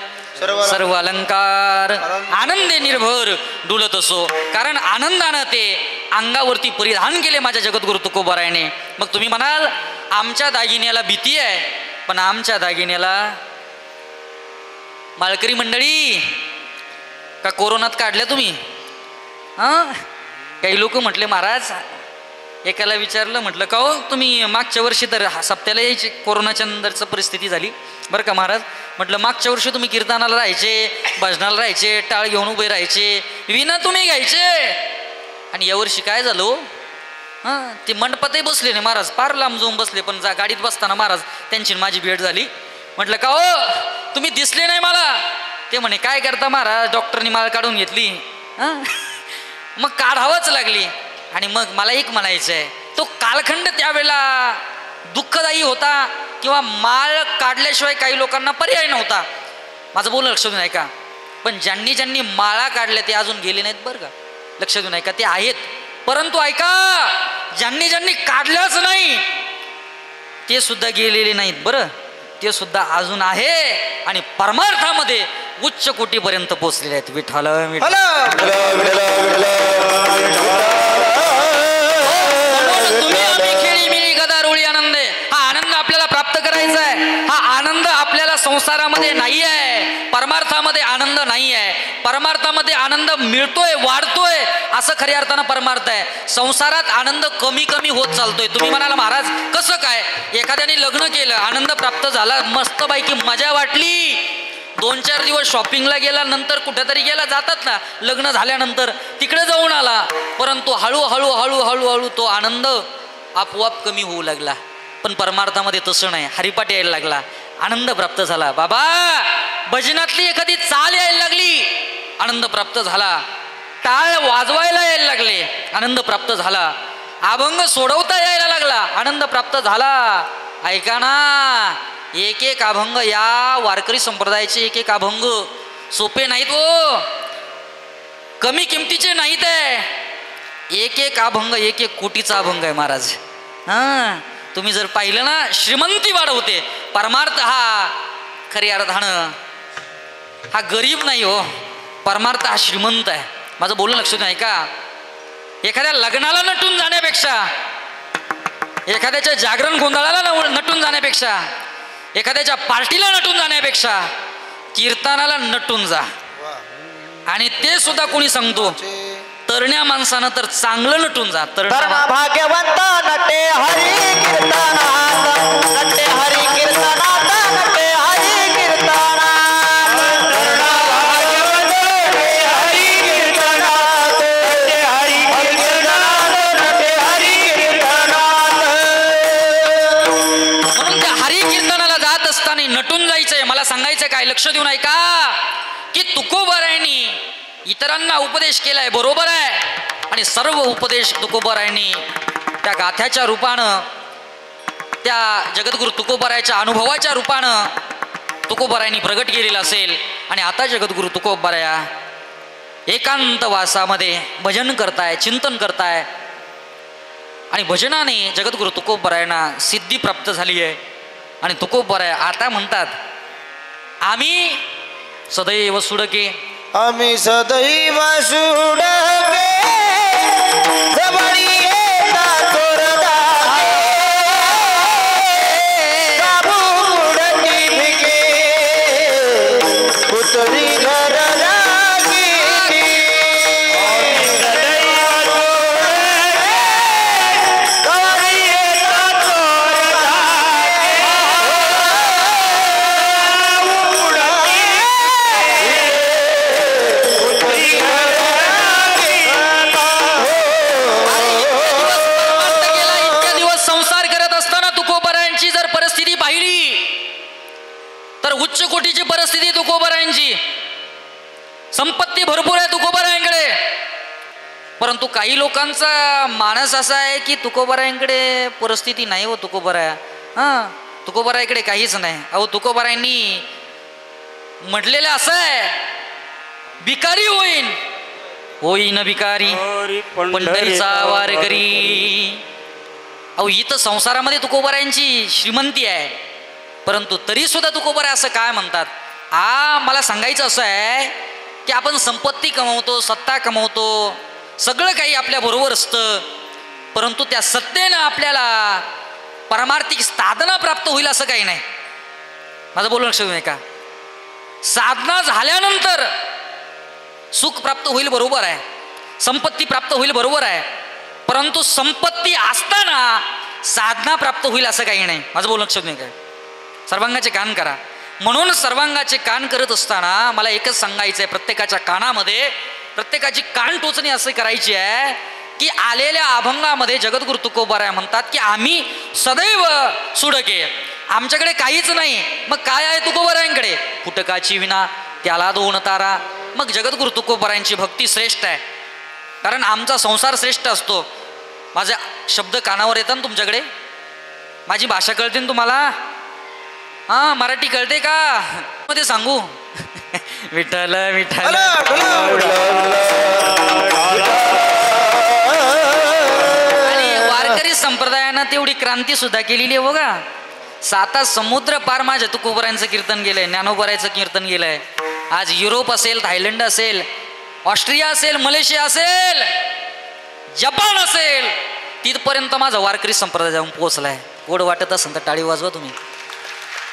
सर्व अलंकार आनंदे निर्भर डुलत असो. कारण आनंदानं ते अंगावरती परिधान केले माझ्या जगद्गुरु तुकोबारायाने. मग तुम्ही म्हणाल आमच्या दागिन्याला भीती आहे, पण आमच्या दागिन्याला माळकरी मंडळी का कोरोनात काढल्या तुम्ही? हां, काही लोक म्हटले महाराज, एकाला विचारलं, म्हटलं का हो तुम्ही मागच्या वर्षी तर सप्त्याला यायची, कोरोनाच्या नंतरचं परिस्थिती झाली बरं का महाराज. म्हटलं मागच्या वर्षी तुम्ही कीर्तनाला राहायचे, भजनाला राहायचे, टाळ घेऊन उभे राहायचे, विना तुम्ही घ्यायचे, आणि यावर्षी काय झालं? हां, ते मंडपातही बसले नाही महाराज, पार लांब जाऊन बसले. पण गाडीत बसताना महाराज त्यांची माझी भेट झाली. म्हटलं का हो तुम्ही दिसले नाही मला? ते म्हणे काय करता महाराज, डॉक्टरनी माळ काढून घेतली. हां, मग काढावंच लागली. आणि मग मला एक म्हणायचं आहे, तो कालखंड त्यावेळेला दुःखदायी होता, किंवा माळ काढल्याशिवाय काही लोकांना पर्याय नव्हता. माझं बोलणं लक्ष देऊन ऐका. पण ज्यांनी ज्यांनी माळा काढल्या ते अजून गेले नाहीत बरं का, लक्ष देऊन ऐका, ते आहेत. परंतु ऐका, ज्यांनी ज्यांनी काढल्याच नाही ते सुद्धा गेलेले नाहीत बरं, ते सुद्धा अजून आहे आणि परमार्थामध्ये उच्च कोटीपर्यंत पोहोचलेले आहेत. विठ्ठल तुम्ही आम्ही खेळी मिळी गदारोळी आनंद, हा आनंद आपल्याला प्राप्त करायचा आहे. हा आनंद आपल्याला संसारामध्ये नाही आहे, परमार्थामध्ये आनंद नाही आहे. परमार्थामध्ये आनंद मिळतोय, वाढतोय, असं खऱ्या अर्थानं परमार्थ आहे. संसारात आनंद कमी कमी होत चालतोय. तुम्ही म्हणाला महाराज कसं काय? एखाद्याने लग्न केलं, आनंद प्राप्त झाला, मस्तपैकी मजा वाटली, 2-4 दिवस शॉपिंगला गेला, नंतर कुठेतरी गेला, जातात ना लग्न झाल्यानंतर, तिकडे जाऊन आला, परंतु हळूहळू हळूहळू हळू तो आनंद आपोआप कमी होऊ लागला. पण परमार्थामध्ये तसं नाही. हरिपाठ यायला लागला, आनंद प्राप्त झाला. बाबा भजनातली एखादी चाल यायला लागली, आनंद प्राप्त झाला. टाळ वाजवायला यायला लागले, आनंद प्राप्त झाला. अभंग सोडवता यायला लागला, आनंद प्राप्त झाला. ऐका ना, एक एक अभंग, या वारकरी संप्रदायाचे एक एक अभंग सोपे नाहीत हो, कमी किमतीचे नाहीत आहे. एक एक अभंग एक एक कोटीचा अभंग आहे महाराज. हां, तुम्ही जर पाहिलं ना, श्रीमंती वाढवते. परमार्थ हा खऱ्या अर्थानं हा गरीब नाही हो, परमार्थ हा श्रीमंत आहे. माझं बोलणं लक्ष देऊन ऐका. एखाद्या लग्नाला नटून जाण्यापेक्षा, एखाद्याच्या जागरण गोंधळाला नटून जाण्यापेक्षा, एखाद्याच्या पार्टीला नटून जाण्यापेक्षा कीर्तनाला नटून जा. आणि ते सुद्धा कोणी सांगतो, तरण्या माणसानं तर चांगलं नटून जा. भाग्यवंत नटे हरी कीर्तनात, नटे हरी कीर्तनात, नटे हरी कीर्तनात, हरी कीर्तनात, नटे हरी कीर्तनात, नटे हरी कीर्तनात. म्हणून त्या हरी कीर्तनाला जात असताना नटून जायचंय. मला सांगायचं काय, लक्ष देऊन ऐका, की तुकोबारायांनी इतरांना उपदेश केलाय, बरोबर आहे, आणि सर्व उपदेश तुकोबारायांनी त्या गाथ्याच्या रूपानं, त्या जगद्गुरु तुकोबारायाच्या अनुभवाच्या रूपानं तुकोबारायांनी प्रगट केलेलं असेल. आणि आता जगद्गुरु तुकोबाराया एकांत वासामध्ये भजन करताय, चिंतन करताय, आणि भजनाने जगद्गुरु तुकोबारायांना सिद्धी प्राप्त झाली आहे. आणि तुकोबाराया आता म्हणतात, आम्ही सदैव सुडके, आम्ही सदैव सुडके, जवळी येता चोरदागे, बाबू उडती भिके, पुतळी घर लागी. सदैव सुडके, जवळी येता चोरदागे, उडती परिस्थिती तुकोबारायांची, संपत्ती भरपूर आहे तुकोबारायांकडे, परंतु काही लोकांचा मानस असा आहे की तुकोबारायांकडे परिस्थिती नाही हो तुकोबाराया, हां तुकोबारायाकडे काहीच नाही. अहो तुकोबारायांनी म्हटलेलं असं आहे, भिकारी होईन भिकारी पंढरीचा वारकरी. अहो इथं संसारामध्ये तुकोबारायांची श्रीमंती आहे, परंतु तरी सुद्धा तुकोबाराय असं काय म्हणतात, मला सांगायचं असं आहे की आपण संपत्ती कमवतो, सत्ता कमवतो, सगळं काही आपल्या बरोबर असतं, परंतु त्या सत्तेनं आपल्याला परमार्थिक साधना प्राप्त होईल असं काही नाही. माझं बोलणं लक्षात नाही का? साधना झाल्यानंतर सुख प्राप्त होईल बरोबर आहे, संपत्ती प्राप्त होईल बरोबर आहे, परंतु संपत्ती असताना साधना प्राप्त होईल असं काही नाही. माझं बोलणं लक्षात नाही काय? सर्वांगाचे कान करा. म्हणून सर्वांगाचे कान करत असताना मला एकच सांगायचं आहे, प्रत्येकाच्या कानामध्ये प्रत्येकाची कान टोचणी असं करायची आहे की आलेल्या अभंगामध्ये जगद्गुरु तुकोबाराय म्हणतात की आम्ही सदैव सुडके, आमच्याकडे काहीच नाही. मग काय आहे तुकोबारायांकडे? फुटकाची विना त्याला दोन तारा. मग जगद्गुरु तुकोबारायांची भक्ती श्रेष्ठ आहे, कारण आमचा संसार श्रेष्ठ असतो. माझे शब्द कानावर येतात ना तुमच्याकडे, माझी भाषा कळते ना तुम्हाला? हां मराठी कळते का? मध्ये सांगू विठ्ठल विठ्ठल. आणि वारकरी संप्रदायानं तेवढी क्रांती सुद्धा केलेली आहे बघा. 7 समुद्र पार माझ्या तुकोबारायांचं कीर्तन गेलंय, ज्ञानोबारायांचं कीर्तन गेलंय. आज युरोप असेल, थायलंड असेल, ऑस्ट्रिया असेल, मलेशिया असेल, जपान असेल, तिथपर्यंत माझा वारकरी संप्रदाय जाऊन पोहोचलाय. गोड वाटत असेल तर टाळी वाजवा तुम्ही.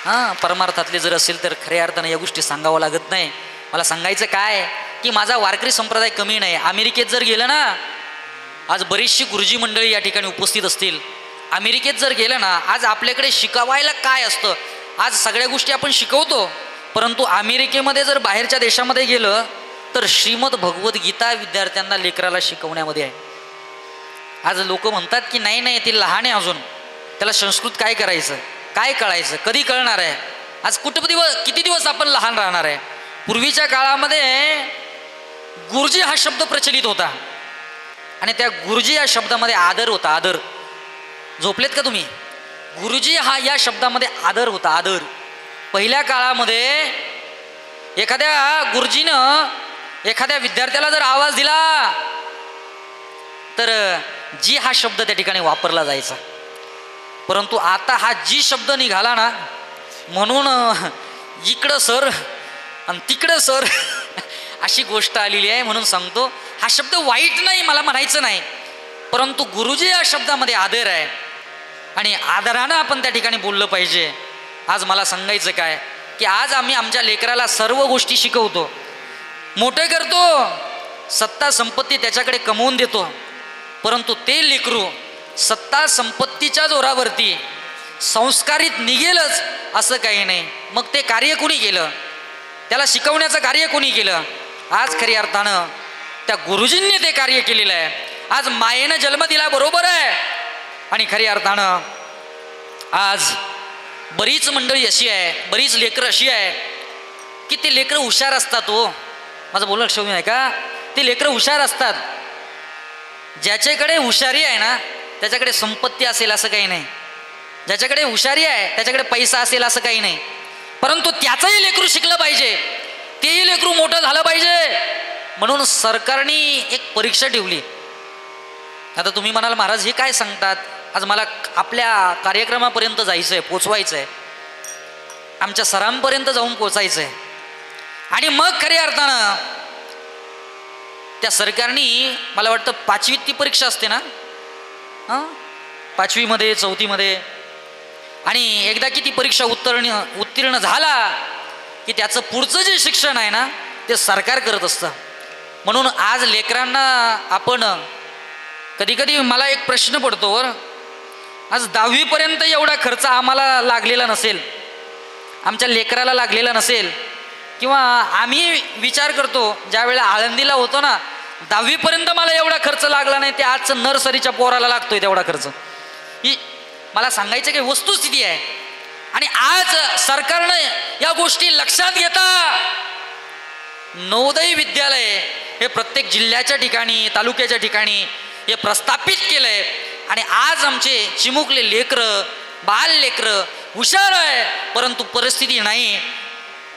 हां परमार्थातले जर असेल तर खऱ्या अर्थानं या गोष्टी सांगावं लागत नाही. मला सांगायचं काय की माझा वारकरी संप्रदाय कमी नाही. अमेरिकेत जर गेलं ना, आज बरीचशी गुरुजी मंडळी या ठिकाणी उपस्थित असतील. अमेरिकेत जर गेलं ना, आज आपल्याकडे शिकवायला काय असतं, आज सगळ्या गोष्टी आपण शिकवतो, परंतु अमेरिकेमध्ये जर बाहेरच्या देशामध्ये गेलं तर श्रीमद भगवद्गीता विद्यार्थ्यांना लेकराला शिकवण्यामध्ये आहे. आज लोक म्हणतात की नाही ते लहान आहे अजून, त्याला संस्कृत काय करायचं, काय कळायचं, कधी कळणार आहे. आज किती दिवस आपण लहान राहणार आहे. पूर्वीच्या काळामध्ये गुरुजी हा शब्द प्रचलित होता आणि त्या गुरुजी या शब्दामध्ये आदर होता. आदर झोपलेत का तुम्ही? गुरुजी हा या शब्दामध्ये आदर होता. आदर पहिल्या काळामध्ये एखाद्या गुरुजीनं एखाद्या विद्यार्थ्याला जर आवाज दिला तर जी हा शब्द त्या ठिकाणी वापरला जायचा, परंतु आता हा जी शब्द निघाला ना, म्हणून इकडं सर आणि तिकडं सर अशी गोष्ट आलेली आहे. म्हणून सांगतो, हा शब्द वाईट नाही मला म्हणायचं नाही, परंतु गुरुजी या शब्दामध्ये आदर आहे आणि आदरानं आपण त्या ठिकाणी बोललं पाहिजे. आज मला सांगायचं काय की आज आम्ही आमच्या लेकराला सर्व गोष्टी शिकवतो, मोठं करतो, सत्ता संपत्ती त्याच्याकडे कमवून देतो, परंतु ते लेकरू सत्ता संपत्तीच्या जोरावरती संस्कारित निघेलच असं काही नाही. मग ते कार्य कोणी केलं, त्याला शिकवण्याचं कार्य कोणी केलं? आज खऱ्या अर्थानं त्या गुरुजींनी ते कार्य केलेलं आहे. आज मायेनं जन्म दिला बरोबर आहे, आणि खऱ्या अर्थानं आज बरीच मंडळी अशी आहे, बरीच लेकरं अशी आहे की ते लेकरं हुशार असतात. हो माझं बोलणं लक्षात आहे का? ते लेकरं हुशार असतात. ज्याच्याकडे हुशारी आहे ना त्याच्याकडे संपत्ती असेल असं काही नाही, ज्याच्याकडे हुशारी आहे त्याच्याकडे पैसा असेल असं काही नाही, परंतु त्याचंही लेकरू शिकलं पाहिजे, तेही लेकरू मोठं झालं पाहिजे. म्हणून सरकारने एक परीक्षा ठेवली. आता तुम्ही म्हणाल महाराज हे काय सांगतात, आज मला आपल्या कार्यक्रमापर्यंत जायचं आहे, पोचवायचं आहे, आमच्या सरांपर्यंत जाऊन पोचायचं आहे, आणि मग खऱ्या अर्थानं त्या सरकारने मला वाटतं 5वीत ती परीक्षा असते ना, 5वीमध्ये 4थीमध्ये, आणि एकदा की ती परीक्षा उत्तीर्ण झाला की त्याचं पुढचं जे शिक्षण आहे ना ते सरकार करत असतं. म्हणून आज लेकरांना आपण कधी कधी मला एक प्रश्न पडतो, आज 10वीपर्यंत एवढा खर्च आम्हाला लागलेला नसेल, आमच्या लेकराला लागलेला नसेल, किंवा आम्ही विचार करतो ज्या वेळेला आळंदीला होतो ना 10वीपर्यंत मला एवढा खर्च लागला नाही, ते आजचं नर्सरीच्या पोराला लागतोय तेवढा खर्च. ही मला सांगायचं काही वस्तुस्थिती आहे. आणि आज सरकारनं या गोष्टी लक्षात घेता नवोदय विद्यालय हे प्रत्येक जिल्ह्याच्या ठिकाणी तालुक्याच्या ठिकाणी हे प्रस्थापित केलंय. आणि आज आमचे चिमुकले लेकरं बाल लेकरं हुशार आहे, परंतु परिस्थिती नाही.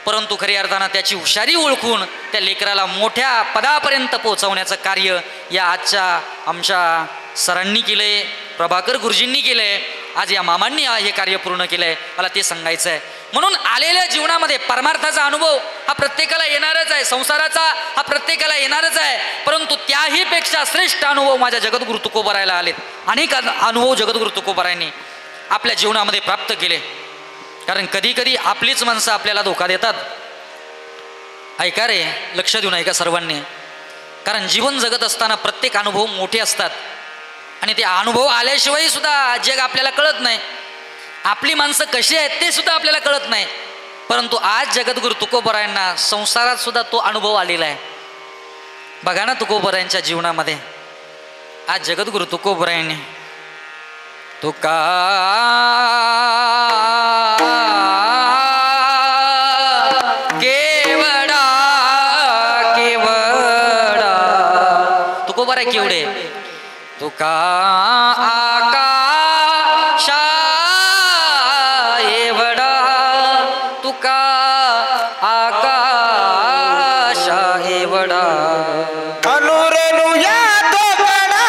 परंतु खऱ्या अर्थानं त्याची हुशारी ओळखून त्या लेकराला मोठ्या पदापर्यंत पोहोचवण्याचं कार्य या आजच्या आमच्या सरांनी केलंय, प्रभाकर गुरुजींनी केलंय, आज या मामांनी हे कार्य पूर्ण केलंय. मला ते सांगायचं आहे. म्हणून आलेल्या जीवनामध्ये परमार्थाचा अनुभव हा प्रत्येकाला येणारच आहे, संसाराचा हा प्रत्येकाला येणारच आहे. परंतु त्याही पेक्षा श्रेष्ठ अनुभव माझ्या जगद्गुरु तुकोबारायला आलेत. अनेक अनुभव जगद्गुरु तुकोबारायांनी आपल्या जीवनामध्ये प्राप्त केले. कारण कधी कधी आपलीच माणसं आपल्याला धोका देतात. ऐका रे, लक्ष देऊन ऐका सर्वांनी. कारण जीवन जगत असताना प्रत्येक अनुभव मोठे असतात आणि ते अनुभव आल्याशिवाय सुद्धा जग आपल्याला कळत नाही. आपली माणसं कशी आहेत ते सुद्धा आपल्याला कळत नाही. परंतु आज जगद्गुरु तुकोबारायांना संसारात सुद्धा तो अनुभव आलेला आहे. बघा ना तुकोबारायांच्या जीवनामध्ये आज जगद्गुरु तुकोबारायांनी तुका केवडा केवडा तुकोबारा केवढे तुका आकाशा एवढा तुका आकाशा एवढा अनुरेणू या तुकडा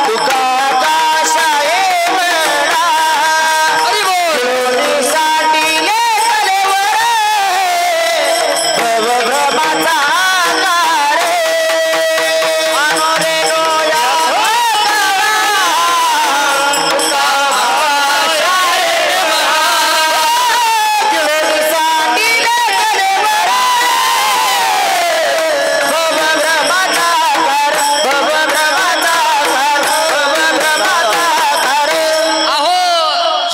तुका आकाशा एवढा हरी बोल साठी लेखलेवर भवभ्रमाचा आकार अनुरेणू या तुका आकाशा एवढा साठी लेखलेवर भवभ्रमाचा आकार भवभ्रमाचा आकार भवभ्रमाचा आकार. अहो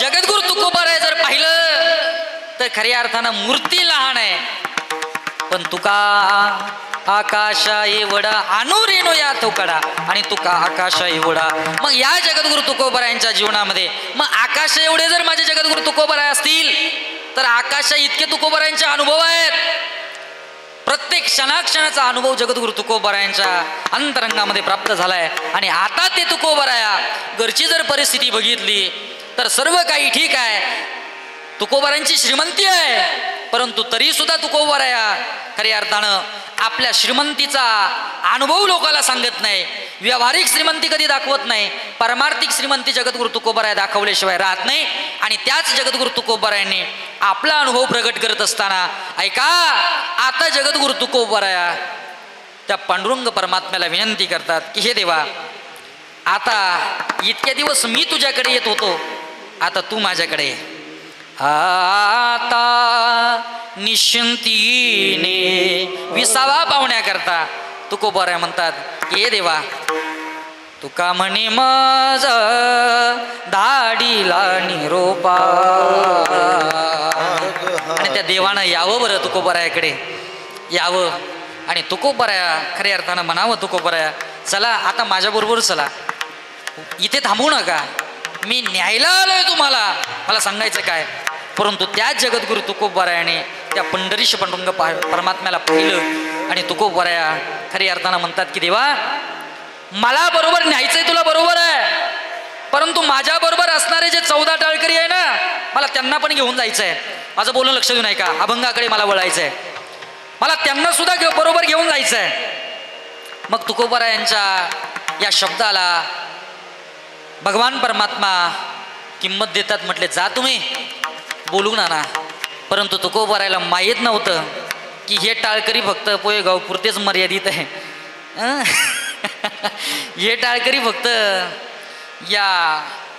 जगद्गुरु तुकोबाराय जर पाहिलं तर खऱ्या अर्थानं मूर्ती लहान आहे, पण तुका आकाशा एवढा अनुरेणू या तुकडा आणि तुका आकाशा एवढा. मग या जगद्गुरु तुकोबारायांच्या जीवनामध्ये मग आकाश एवढे जर माझे जगद्गुरु तुकोबाराय असतील तर आकाशा इतके तुकोबारायांचे अनुभव आहेत. प्रत्येक क्षणाक्षणाचा अनुभव जगद्गुरु तुकोबारायांच्या अंतरंगामध्ये प्राप्त झालाय. आणि आता ते तुकोबाराया घरची जर परिस्थिती बघितली तर सर्व काही ठीक आहे, तुकोबारायांची श्रीमंती आहे, परंतु तरी सुद्धा तुकोबाराया खऱ्या अर्थानं आपल्या श्रीमंतीचा अनुभव लोकांना सांगत नाही. व्यावहारिक श्रीमंती कधी दाखवत नाही. परमार्थिक श्रीमंती जगद्गुरु तुकोबाराया दाखवल्याशिवाय राहत नाही. आणि त्याच जगद्गुरु तुकोबारायांनी आपला अनुभव प्रगट करत असताना ऐका, आता जगद्गुरु तुकोबाराया त्या पांडुरंग परमात्म्याला विनंती करतात की हे देवा, आता इतक्या दिवस मी तुझ्याकडे येत होतो, आता तू माझ्याकडे ये. आता निश्चिंतीने विसावा पावण्याकरता तुकोबाराया म्हणतात हे देवा, तुका म्हणे मज दाढीला निरोपा. आणि त्या देवानं यावं बरं तुकोबारायाकडे यावं आणि तुकोबाराया खऱ्या अर्थानं म्हणावं तुकोबाराया, चला आता माझ्याबरोबर चला, इथे थांबू नका, मी न्यायला आलोय तुम्हाला, मला सांगायचं काय. परंतु त्याच जगद्गुरु तुकोबारायाने त्या पंढरीश पांडुरंग परमात्म्याला पाहिलं आणि तुकोबाराया खऱ्या अर्थानं म्हणतात की देवा, मला बरोबर न्यायचंय तुला, बरोबर आहे, परंतु माझ्या बरोबर असणारे जे 14 टाळकरी आहे ना, मला त्यांना पण घेऊन जायचंय. माझं बोलणं लक्ष देऊन ऐका, अभंगाकडे मला वळायचंय, मला त्यांना सुद्धा बरोबर घेऊन जायचंय. मग तुकोबारायांच्या या शब्दाला भगवान परमात्मा किंमत देतात. म्हटले जा तुम्ही बोलून आणा. परंतु तुकोबारायला माहीत नव्हतं की हे टाळकरी फक्त पोयगाव पुरतेच मर्यादित आहे. हे टाळकरी फक्त या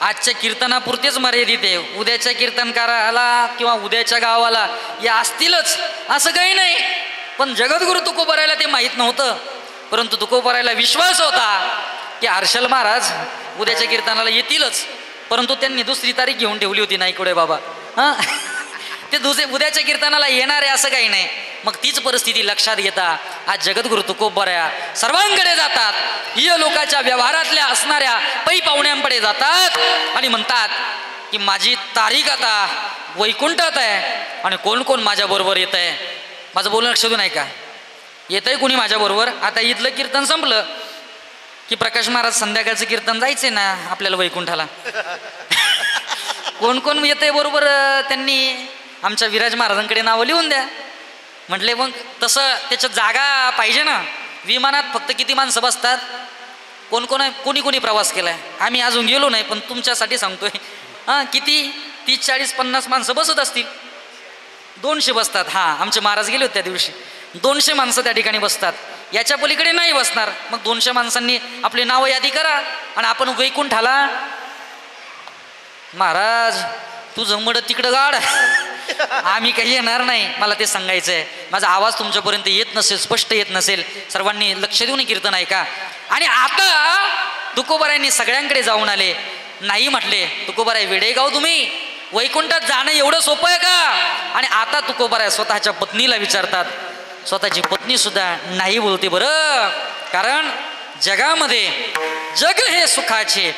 आजच्या कीर्तनापुरतेच मर्यादित आहे. उद्याच्या कीर्तनकाराला किंवा उद्याच्या गावाला या असतीलच असं काही नाही. पण जगद्गुरु तुकोबारायला ते माहीत नव्हतं. परंतु तुकोबारायला विश्वास होता की हर्षल महाराज उद्याच्या कीर्तनाला येतीलच. परंतु त्यांनी दुसरी तारीख घेऊन ठेवली होती नाईकोडे बाबा. हां ते उद्याच्या कीर्तनाला येणार आहे असं काही नाही. मग तीच परिस्थिती लक्षात घेता आज जगद्गुरु तुकोबाराया सर्वांकडे जातात. ही लोकांच्या व्यवहारातल्या असणाऱ्या पै पाहुण्यांकडे जातात आणि म्हणतात की माझी तारीख आता वैकुंठात आहे आणि कोण कोण माझ्याबरोबर येत आहे. माझं बोलणं लक्षात नाही का? येत आहे कोणी माझ्याबरोबर? आता इथलं कीर्तन संपलं की प्रकाश महाराज संध्याकाळचं कीर्तन जायचे ना आपल्याला वैकुंठाला. कोण कोण येत आहे बरोबर त्यांनी आमच्या विराज महाराजांकडे नावं लिहून द्या. म्हटले मग तसं त्याच्यात जागा पाहिजे ना. विमानात फक्त किती माणसं बसतात? कोण कोण आहे? कोणी कोणी प्रवास केलाय? आम्ही अजून गेलो नाही पण तुमच्यासाठी सांगतोय. हां किती 30 40 50 माणसं बसत असतील. 200 बसतात. हां आमचे महाराज गेले होते त्या दिवशी. 200 माणसं त्या ठिकाणी बसतात. याच्या पलीकडे नाही बसणार. मग 200 माणसांनी आपली नावं यादी करा आणि आपण वैकुंठाला. महाराज तू जमड तिकडं गाड, आम्ही काही येणार नाही. मला ते सांगायचं आहे. माझा आवाज तुमच्यापर्यंत येत नसेल, स्पष्ट येत नसेल, सर्वांनी लक्ष देऊन कीर्तन ऐका. आणि आता तुकोबारायांनी सगळ्यांकडे जाऊन आले. नाही म्हटले. तुकोबाराय वेडेगाव तुम्ही, वैकुंठात जाणं एवढं सोपं आहे का? आणि आता तुकोबाराय स्वतःच्या पत्नीला विचारतात. स्वतःची पत्नी सुद्धा नाही बोलते बरं. कारण जगामध्ये जग हे सुखाचे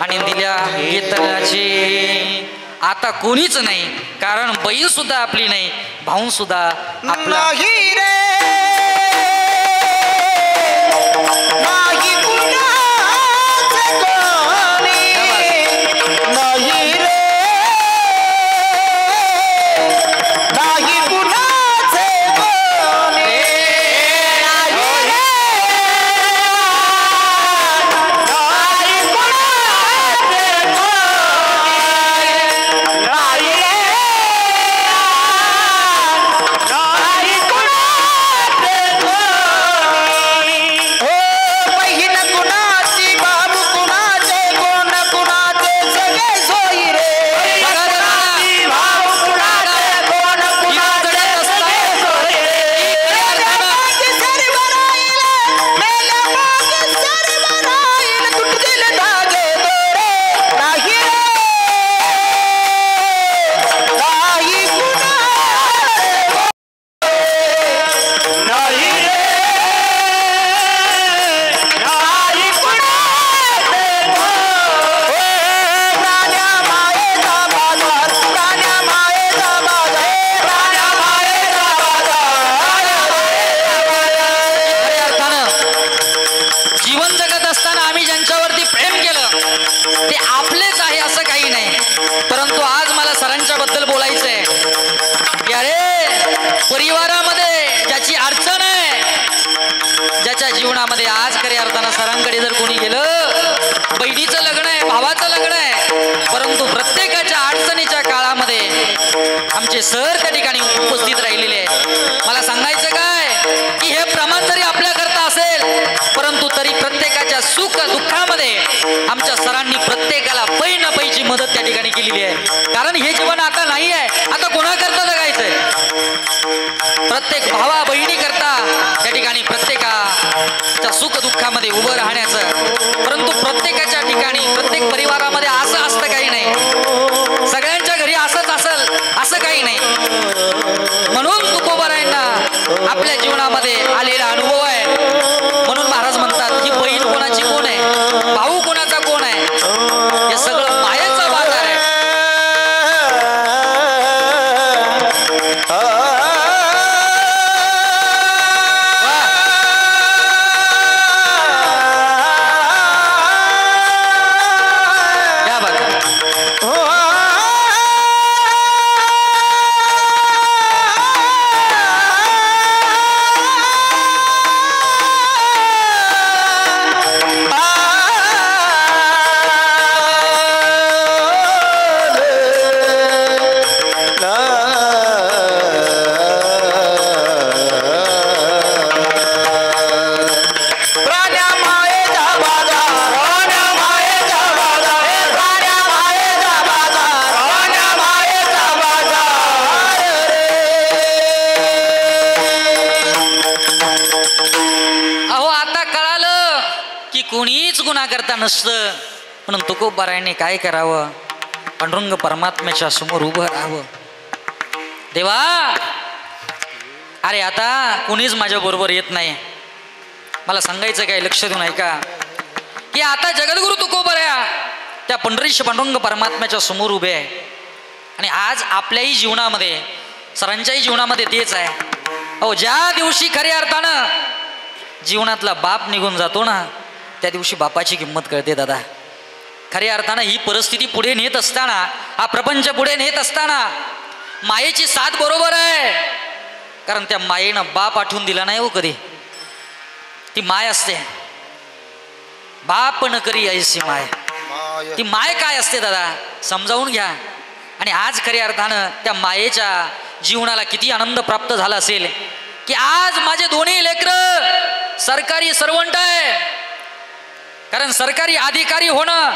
आणि दिल्या घेतल्याचे आता कोणीच नाही. कारण बहीण सुद्धा आपली नाही, भाऊ सुद्धा आपला नाही रे, नाही कुणाचे कोणी, नाही रे, नाही कुणाचे कोणी, नाही रे, नाही कुणाचे कोणी, नाही रे, नाही कुणाचे कोणी. हो बहीण कुणाची, बाबू कुणाचे, कोण कुणाचे, सगळे सोयी रे. कुणाची, भाऊ कुणाचे, कोण कुणाचे, सगळे सोयी रे. मेल्या मागे सर्व राहील, मेल्या मागे सर्व राहील, तुटतील धागे दोरे. नाही रे, नाही कुणाचे नाही रे, नाही कुणाचे कोणी. प्राण्या मायेचा बाजार, प्राण्या मायेचा बाजार, प्राण्या मायेचा खऱ्या अर्थानं जीवन जगत असताना आम्ही ज्यांच्यावरती प्रेम केलं ते आपलेच आहे असं काही नाही. परंतु आज मला सरांच्या बद्दल बोलायचं आहे की अरे परिवारामध्ये ज्याची अडचण आहे, ज्याच्या जीवनामध्ये आज खऱ्या अर्थानं सरांकडे जर कोणी गेलं, बहिणीचं लग्न आहे, भावाचं लग्न आहे, परंतु प्रत्येकाच्या अडचणीच्या काळामध्ये आमचे सर त्या ठिकाणी उपस्थित राहिलेले आहे. मला सांगायचं काय की हे प्रमाण जरी आपल्याकरता असेल परंतु तरी प्रत्येकाच्या सुख दुःखामध्ये आमच्या सरांनी प्रत्येकाला पै न पैची मदत त्या ठिकाणी केलेली आहे. कारण हे जीवन आता नाही आहे, आता कोणाकरता जगायचंय? प्रत्येक भावा बहिणी करता त्या ठिकाणी प्रत्येकाच्या सुख दुःखामध्ये उभं राहण्याचं. परंतु प्रत्येकाच्या ठिकाणी प्रत्येक परिवारामध्ये असं असतं काही नाही, सगळ्यांच्या घरी असंच असेल असं काही नाही. म्हणून तुकोबारायांना आपल्या जीवनामध्ये आलेला अनुभव आहे. म्हणून महाराज म्हणतात की बहीण कोणाची कोण आहे, भाऊ कोणाचा कोण आहे, हे सगळं मायाचा बाजार आहे. या बघा प्राण्या मायेचा बाजार, प्राण्या मायेचा बाजार, प्राण्या मायेचा बाजार, प्राण्या मायेचा बाजार रे. अहो आता कळालं की कोणीच गुन्हा करता नसतं. म्हणून तुकोबारायांनी काय करावं? पांडुरंग परमात्म्याच्या समोर उभं राहावं. देवा अरे आता कोणीच माझ्या बरोबर येत नाही. मला सांगायचं काय, लक्ष देऊन ऐका की आता जगद्गुरु तुकोबाराया त्या पंढरीश पांडुरंग परमात्म्याच्या समोर उभे आहे. आणि आज आपल्याही जीवनामध्ये, सरांच्याही जीवनामध्ये तेच आहे. अहो, ज्या दिवशी खऱ्या अर्थानं जीवनातला बाप निघून जातो ना, त्या दिवशी बापाची किंमत कळते दादा. खऱ्या अर्थानं ही परिस्थिती पुढे नेत असताना, हा प्रपंच पुढे नेत असताना मायेची साथ बरोबर आहे. कारण त्या मायेनं बाप आठवून दिला नाही हो कधी. ती माय असते, बाप न करी ऐसी माय. ती माय काय असते दादा, समजावून घ्या. आणि आज खऱ्या अर्थानं त्या मायेच्या जीवनाला किती आनंद प्राप्त झाला असेल की आज माझे दोन्ही लेकरं सरकारी सर्वंट आहे. कारण सरकारी अधिकारी होणं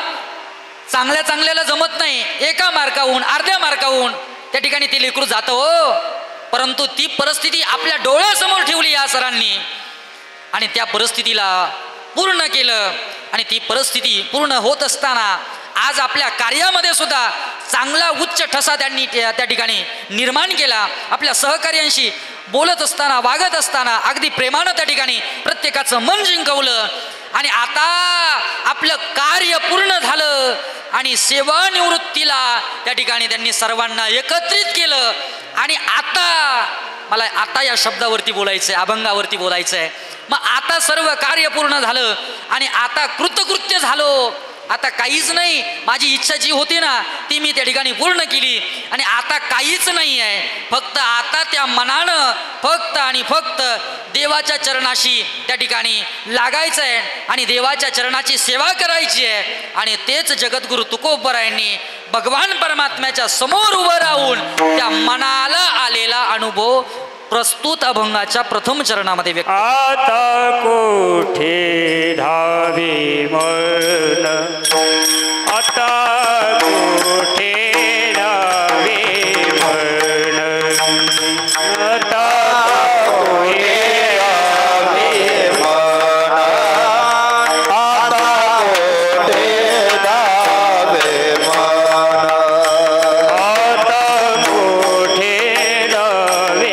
चांगल्या चांगल्याला जमत नाही. एका मार्काहून, अर्ध्या मार्काहून त्या ठिकाणी ते लेकरू जातं हो. परंतु ती परिस्थिती आपल्या डोळ्यासमोर ठेवली या सरांनी आणि त्या परिस्थितीला पूर्ण केलं. आणि ती परिस्थिती पूर्ण होत असताना आज आपल्या कार्यामध्ये सुद्धा चांगला उच्च ठसा त्यांनी त्या ठिकाणी निर्माण केला. आपल्या सहकार्यांशी बोलत असताना, वागत असताना अगदी प्रेमानं त्या ठिकाणी प्रत्येकाचं मन जिंकवलं. आणि आता आपलं कार्य पूर्ण झालं आणि सेवानिवृत्तीला त्या ठिकाणी त्यांनी सर्वांना एकत्रित केलं. आणि आता या शब्दावरती बोलायचं आहे, अभंगावरती बोलायचं आहे. मग आता सर्व कार्य पूर्ण झालं आणि आता कृतकृत्य झालो. आता काहीच नाही, माझी इच्छा जी होती ना ती मी त्या ठिकाणी पूर्ण केली. आणि आता काहीच नाही आहे, फक्त आता त्या मनानं फक्त आणि फक्त देवाच्या चरणाशी त्या ठिकाणी लागायचं आहे आणि देवाच्या चरणाची सेवा करायची आहे. आणि तेच जगद्गुरु तुकोबरायांनी भगवान परमात्म्याच्या समोर उभं राहून त्या मनाला आलेला अनुभव प्रस्तुत अभंगाच्या प्रथम चरणामध्ये व्यक्त. आता कोठे धावे मन, आता कोठे धावे मन, आता कोठे धावे मन, आता कोठे धावे मन, आता कोठे धावे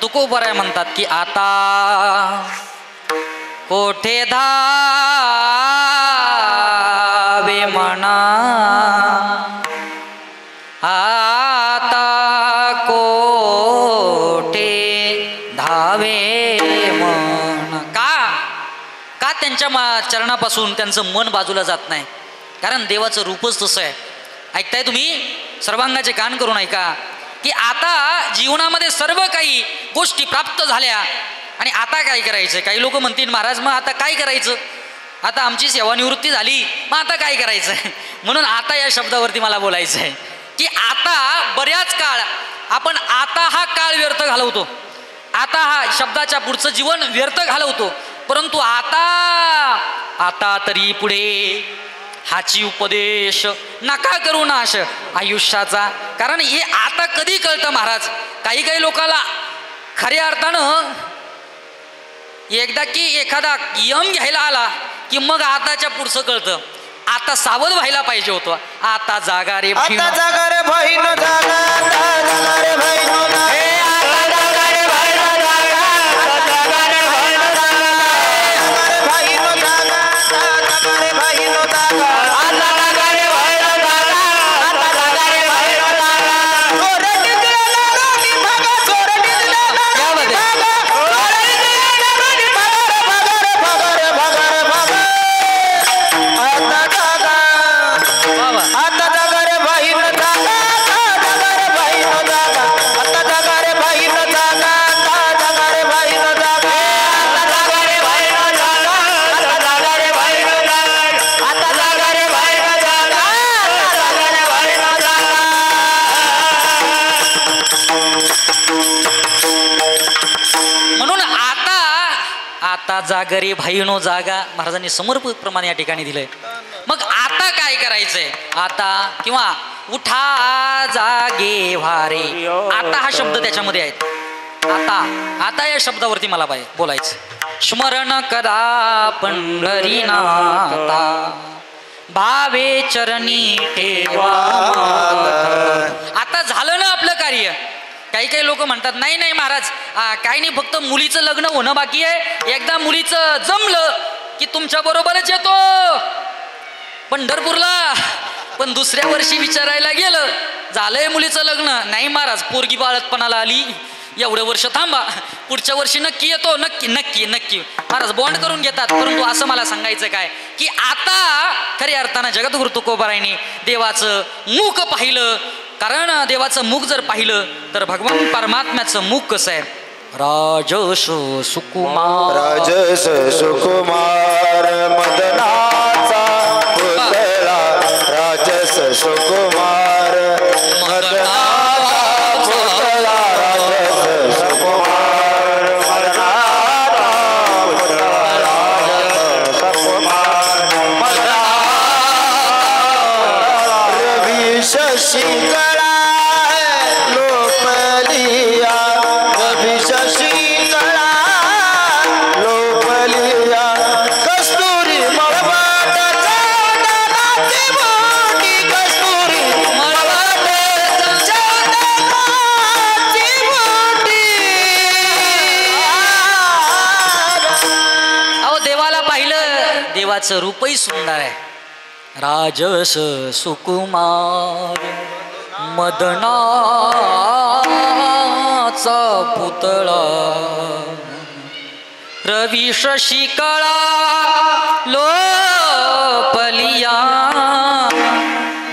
तुकोबराय म्हणतात की आता कोठे धावे म्हणा, आता कोठे धावे म्हणा. का त्यांच्या चरणापासून त्यांचं मन बाजूला जात नाही? कारण देवाचं रूपच तसं आहे. ऐकताय तुम्ही? सर्वांगाचे कान करून ऐका की आता जीवनामध्ये सर्व काही गोष्टी प्राप्त झाल्या आणि आता काय करायचं? काही लोक म्हणतील महाराज मग आता काय करायचं, आता आमची सेवानिवृत्ती झाली मग आता काय करायचं? म्हणून आता या शब्दावरती मला बोलायचं आहे की आता बऱ्याच काळ आपण आता हा काळ व्यर्थ घालवतो, आता हा शब्दाच्या पुढचं जीवन व्यर्थ घालवतो. परंतु आता तरी पुढे हाची उपदेश नका करू नाश आयुष्याचा. कारण हे आता कधी कळतं महाराज? काही लोकांना खऱ्या अर्थानं एकदा की एखादा यम घ्यायला आला की मग आताच्या पुढचं कळतं. आता सावध व्हायला पाहिजे होतं. आता जागा रे बहिण, जागा रे बहिण, जागा रे बहिण, चोरटी आता जागरी भाईनो जागा महाराजांनी समर्पित प्रमाणे या ठिकाणी दिलंय. मग आता काय करायचंय? आता किंवा उठा जागे व्हारे, आता हा शब्द त्याच्यामध्ये आहेत. आता या शब्दावरती मला बोलायचं. स्मरण करा पंढरीनाथा, भावे चरणी ठेवा. आता झालं ना आपलं कार्य. काही लोक म्हणतात नाही नाही महाराज, काही नाही, फक्त मुलीचं लग्न होणं बाकी आहे. एकदा मुलीचं जमलं की तुमच्या बरोबरच येतो पंढरपूरला. पण दुसऱ्या वर्षी विचारायला गेलं, झालंय मुलीचं लग्न. नाही महाराज, पोरगी बाळतपणाला आली, एवढे वर्ष थांबा, पुढच्या वर्षी नक्की येतो. नक्की नक्की नक्की महाराज बॉन्ड करून घेतात. परंतु असं मला सांगायचं काय की आता खऱ्या अर्थानं जगद्गुरु तुकोबारायांनी देवाचं मुख पाहिलं. कारण देवाचं मुख जर पाहिलं तर भगवान परमात्म्याचं मुख कसं आहे? राजस सुकुमार, राजस सुकुमार मदनाचा पुतळा, राजस सुकुमार मदनाचा पुतळा, राजस सुकुमार मदनाचा पुतळा, राजस सुकुमार मदनाचा. रवी शशिकला लोपलिया, रवी शशिकला लोपलिया, कस्तुरी मळवाट चंदनाची बोटी, कस्तुरी मळवाट चंदनाची बोटी. अहो देवाला पाहिलं, देवाचं रूपही सुंदर आहे. राजस सुकुमार मदनाचा पुतळा, रवी शशिकला लोपलिया,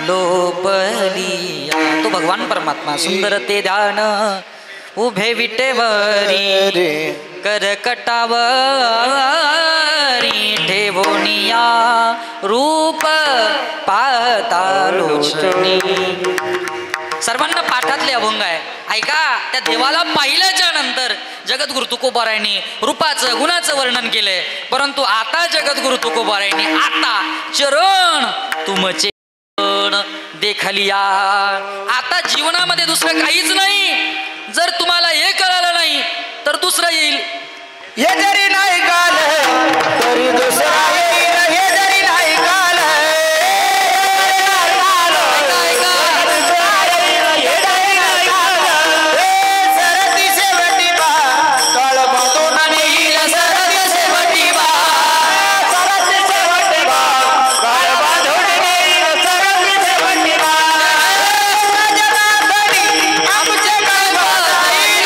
लोपलिया. तो भगवान परमात्मा सुंदर ते ध्यान उभे विटेवरी, करकटावरी ठेवोनिया, रूप पातालोचनी. सर्वांना पाठातले अभंग आहे. ऐका, त्या देवाला पाहिल्याच्या नंतर जगद्गुरु तुकोबारायांनी रूपाचं गुणाचं वर्णन केलंय. परंतु आता जगद्गुरु तुकोबारायांनी आता चरण तुमचे देखलिया. आता जीवनामध्ये दुसरं काहीच नाही. जर तुम्हाला हे कळालं नाही तर दुसरं येईल. हे जरी नाही काल तरी दुसरा येईल, हे जरी नाही काल सरती शेवटी बा काळ बांधून येईल, सरती शेवटी बा, सरती शेवटी बा काळ बांधून येईल, सरती शेवटी बा. जनार्दनी आमचे काय बाजाईल,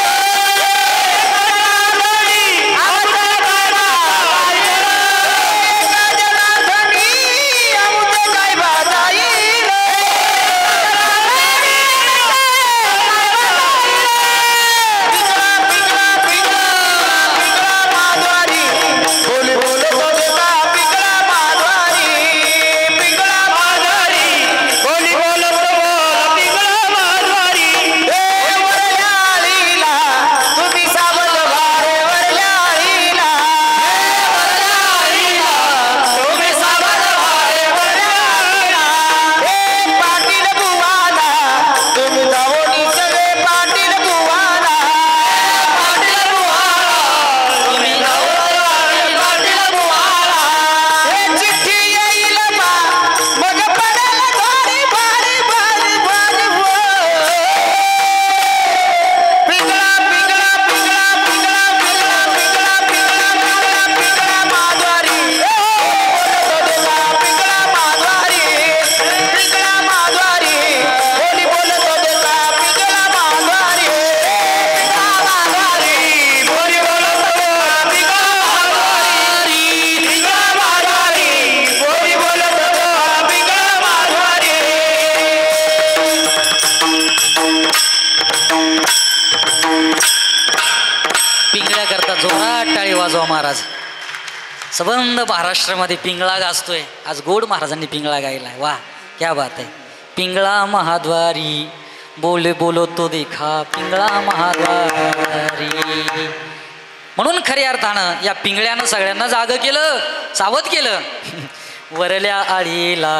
वाजवा महाराज. सबंध महाराष्ट्रामध्ये पिंगळा गाजतोय. आज गोड महाराजांनी पिंगळा गायलाय. वा क्या बात आहे. पिंगळा महाद्वारी बोले बोलो तो देखा, पिंगळा महाद्वारी. म्हणून खऱ्या अर्थानं या पिंगळ्यानं सगळ्यांना जागं केलं, सावध केलं. वरल्या आळीला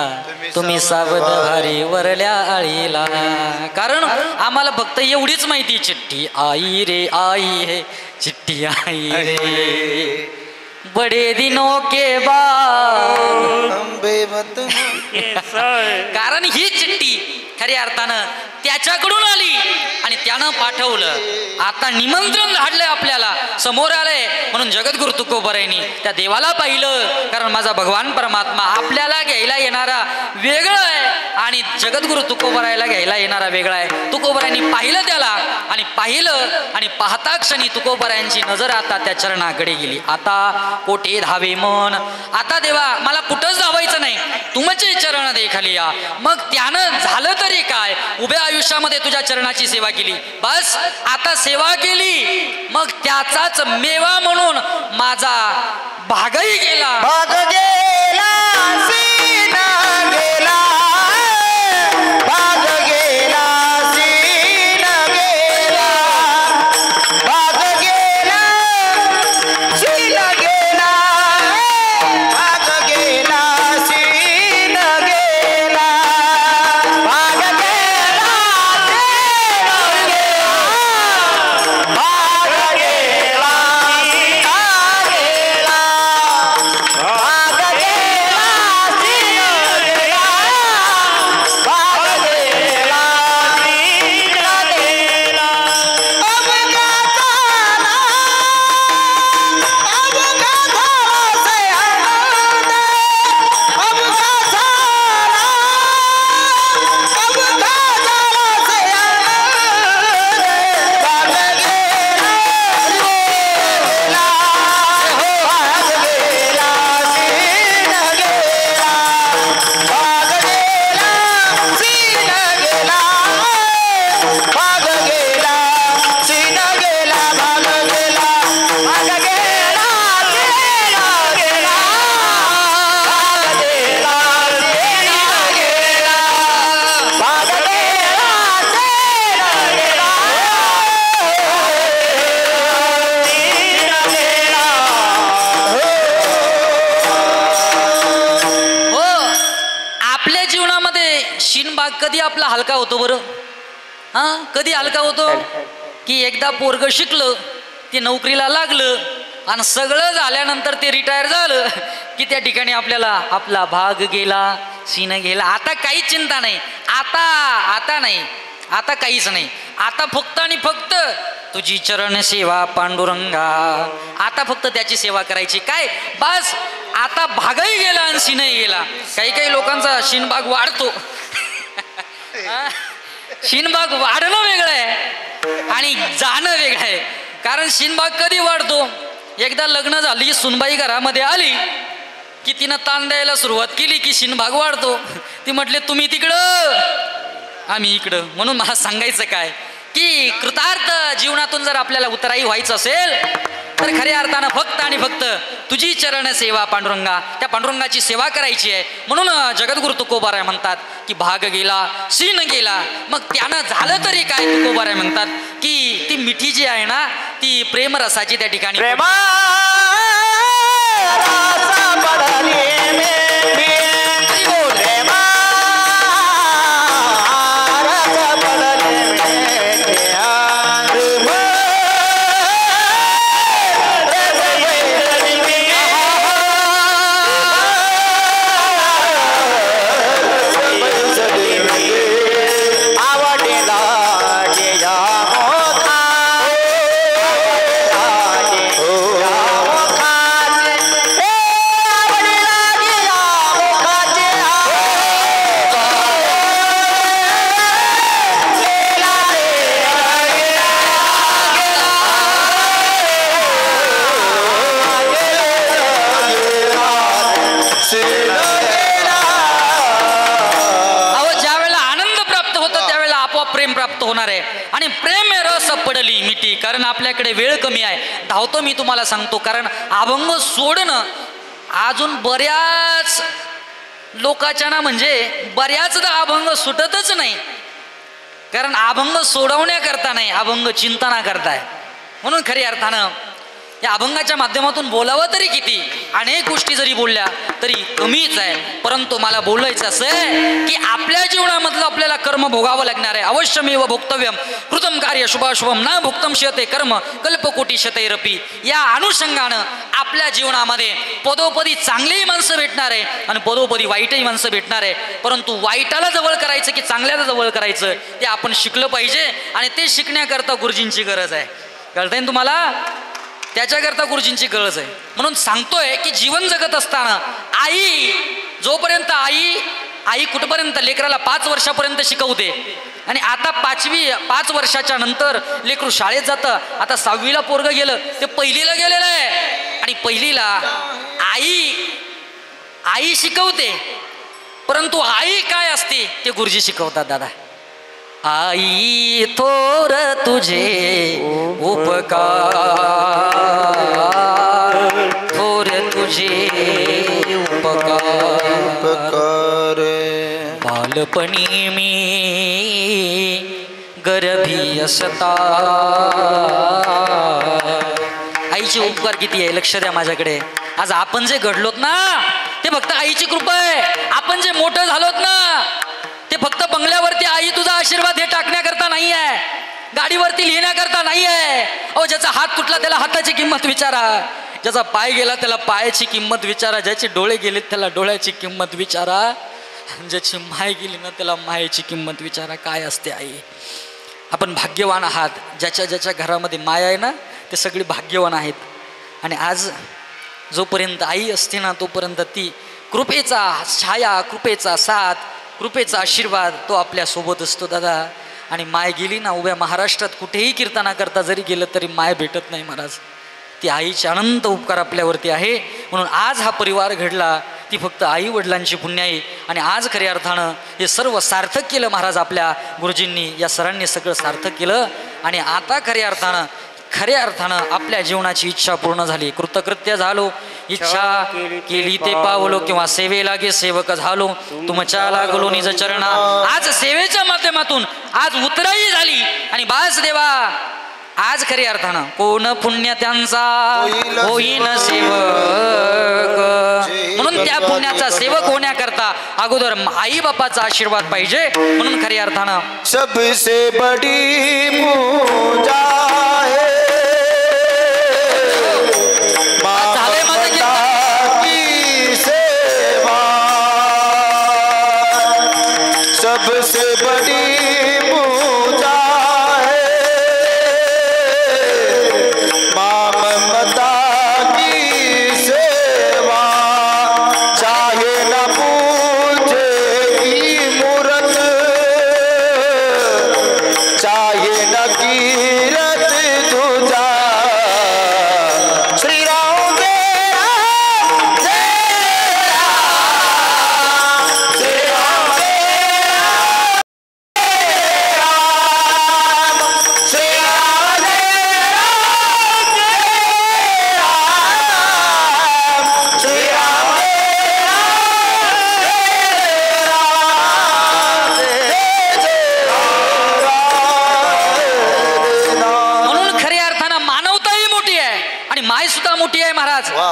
तुम्ही सावध भारी, वरल्या आळीला. कारण आम्हाला फक्त एवढीच माहिती, चिठ्ठी आई रे आई है, चिठ्ठी आई रे बडे दिनों के बाद. कारण ही चिठ्ठी खऱ्या अर्थानं त्याच्याकडून आली आणि त्यानं पाठवलं. आता निमंत्रण धाडलंय आपल्याला, समोर आलंय. म्हणून जगद्गुरु तुकोबरायांनी त्या देवाला पाहिलं. कारण माझा भगवान परमात्मा आपल्याला घ्यायला येणारा वेगळा आहे आणि जगद्गुरु तुकोबरायाला घ्यायला येणारा वेगळा आहे. तुकोबरायांनी पाहिलं त्याला आणि पाहिलं आणि पाहता क्षणी तुकोबरायांची नजर आता त्या चरणाकडे गेली. आता कोठे धावे मन, आता देवा मला कुठंच धावायचं नाही, तुमचे चरण देखाली या. मग त्यानं झालं तरी काय, उभ्या आयुष्यामध्ये तुझ्या चरणाची सेवा केली, बस आता सेवा केली, मग त्याचाच मेवा म्हणून माझा भागही गेला. भाग गेला सीना गेला, भाग गेला सीना गेला, भाग गेला सीना गेला, भाग गेला सीना गेला, भाग गेला सीना गेला, भाग गेला सीना गेला, भाग गेला सीना गेला, भाग गेला सीना गेला. शिनबाग कधी आपला हलका होतो बरं? हा, कधी हलका होतो की एकदा पोरग शिकलं, ते नोकरीला लागलं आणि सगळं झाल्यानंतर ते रिटायर झालं की त्या ठिकाणी आपल्याला आपला भाग गेला, सीन गेला. आता काहीच चिंता नाही, आता नाही, आता काहीच नाही. आता फक्त आणि फक्त तुझी चरण सेवा पांडुरंगा, आता फक्त त्याची सेवा करायची. काय बस आता भागही गेला आणि सीनही गेला. काही लोकांचा शिनबाग वाढतो. शिनबाग वाढणं वेगळं आहे आणि जाणं वेगळं आहे. कारण शिनबाग कधी वाढतो, एकदा लग्न झाली, सुनबाई घरामध्ये आली की तिनं ताण द्यायला सुरुवात केली की शिनबाग वाढतो. ती म्हटले तुम्ही तिकडं आम्ही इकडं. म्हणून मला सांगायचं काय की कृतार्थ जीवनातून जर आपल्याला उतराई व्हायचं असेल तर खऱ्या अर्थानं फक्त आणि फक्त तुझी चरण सेवा पांडुरंगा, त्या पांडुरंगाची सेवा करायची आहे. म्हणून जगद्गुरु तुकोबाराय म्हणतात की भाग गेला सीन गेला, मग त्यानं झालं तरी काय. तुकोबाराय म्हणतात की ती मिठी जी आहे ना, ती प्रेमरसाची त्या ठिकाणी आणि प्रेम रस पडली मिठी. कारण आपल्याकडे वेळ कमी आहे, धावतो मी तुम्हाला सांगतो. कारण अभंग सोडणं अजून बऱ्याच लोकांच्या ना, म्हणजे बऱ्याचदा अभंग सुटतच नाही. कारण अभंग सोडवण्याकरता नाही, अभंग चिंतना करताय. म्हणून खऱ्या अर्थानं या अभंगाच्या माध्यमातून बोलावं तरी किती, अनेक गोष्टी जरी बोलल्या तरी कमीच आहे. परंतु मला बोलायचं असं आहे की आपल्या जीवनामधलं आपल्याला कर्म भोगावं लागणार आहे. अवश्यमेव भोक्तव्यम कृतम कार्य शुभाशुभम ना भुक्तम शते कर्म कल्पकोटी शतैरपी. या अनुषंगानं आपल्या जीवनामध्ये पदोपदी चांगलीही माणसं भेटणार आहे आणि पदोपदी वाईटही माणसं भेटणार आहे. परंतु वाईटाला जवळ करायचं की चांगल्याला जवळ करायचं ते आपण शिकलं पाहिजे आणि ते शिकण्याकरता गुरुजींची गरज आहे. कळतंय ना तुम्हाला? त्याच्याकरता गुरुजींची गरज आहे. म्हणून सांगतोय की जीवन जगत असताना आई जोपर्यंत आई कुठपर्यंत लेकराला 5 वर्षापर्यंत शिकवते आणि आता 5 वर्षाच्या नंतर लेकरू शाळेत जातं. आता 6वीला पोरगं गेलं ते 1लीला गेलेलं आहे आणि 1लीला आई शिकवते. परंतु आई काय असते ते गुरुजी शिकवतात दादा. आई थोर तुझे उपकार थोर तुझे उपकार बालपणी मी गर्भी असता. आईचे उपकार किती आहे लक्ष द्या माझ्याकडे. आज आपण जे घडलोत ना ते फक्त आईची कृपा आहे. आपण जे मोठं झालोत ना ते फक्त बंगल्यावरती आई तुझा आशीर्वाद हे टाकण्याकरता नाही आहे, गाडीवरती लिहिण्याकरता नाही आहे. अहो ज्याचा हात तुटला त्याला हाताची किंमत विचारा, ज्याचा पाय गेला त्याला पायाची किंमत विचारा, ज्याचे डोळे गेले त्याला डोळ्याची किंमत विचारा, ज्याची माय गेली ना त्याला मायेची किंमत विचारा. काय असते आई. आपण भाग्यवान आहात. ज्याच्या घरामध्ये माय आहे ना ते सगळे भाग्यवान आहेत. आणि आज जोपर्यंत आई असते ना तोपर्यंत ती कृपेचा छाया, कृपेचा साथ, कृपेचा आशीर्वाद तो आपल्या सोबत असतो दादा. आणि माय गेली ना उभ्या महाराष्ट्रात कुठेही कीर्तना करता जरी गेलं तरी माय भेटत नाही महाराज. ती आईचे अनंत उपकार आपल्यावरती आहे. म्हणून आज हा परिवार घडला ती फक्त आई वडिलांची पुण्य आहे. आणि आज खऱ्या अर्थानं हे सर्व सार्थक केलं महाराज. आपल्या गुरुजींनी या सरांनी सगळं सार्थक केलं. आणि आता खऱ्या अर्थानं आपल्या जीवनाची इच्छा पूर्ण झाली. कृतकृत्य झालो, इच्छा केली ते पावलो, किंवा सेवे लागे सेवक झालो, तुमच्या लागलो निज चरणा. आज सेवेच्या माध्यमातून आज उतराई झाली. आणि बास देवा आज खऱ्या अर्थानं कोण पुण्य त्यांचा होईन सेवक. म्हणून त्या पुण्याचा सेवक होण्याकरता अगोदर आई बापाचा आशीर्वाद पाहिजे. म्हणून खऱ्या अर्थानं सबसे बडी पूजा है सबसे बड़ी पूजा है माँ ममता की सेवा. चाहे न पूजे की मूरत, चाहे न कीरत तुझा. श्री राम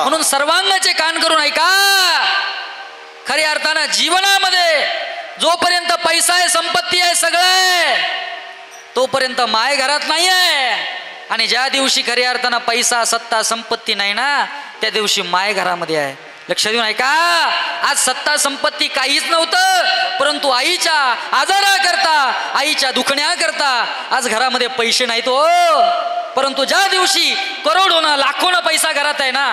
म्हणून सर्वांगाचे कान करून ऐका. खऱ्या अर्थानं जीवनामध्ये जोपर्यंत पैसा आहे, संपत्ती आहे, सगळं आहे, तोपर्यंत माय घरात नाही आहे. आणि ज्या दिवशी खऱ्या अर्थानं पैसा, सत्ता, संपत्ती नाही ना त्या दिवशी माय घरामध्ये आहे. लक्ष देऊन ऐका. आज सत्ता संपत्ती काहीच नव्हतं, परंतु आईच्या आजाराकरता, आईच्या दुखण्याकरता आज घरामध्ये पैसे नाहीत हो. परंतु ज्या दिवशी करोडोनं लाखोनं पैसा घरात आहे ना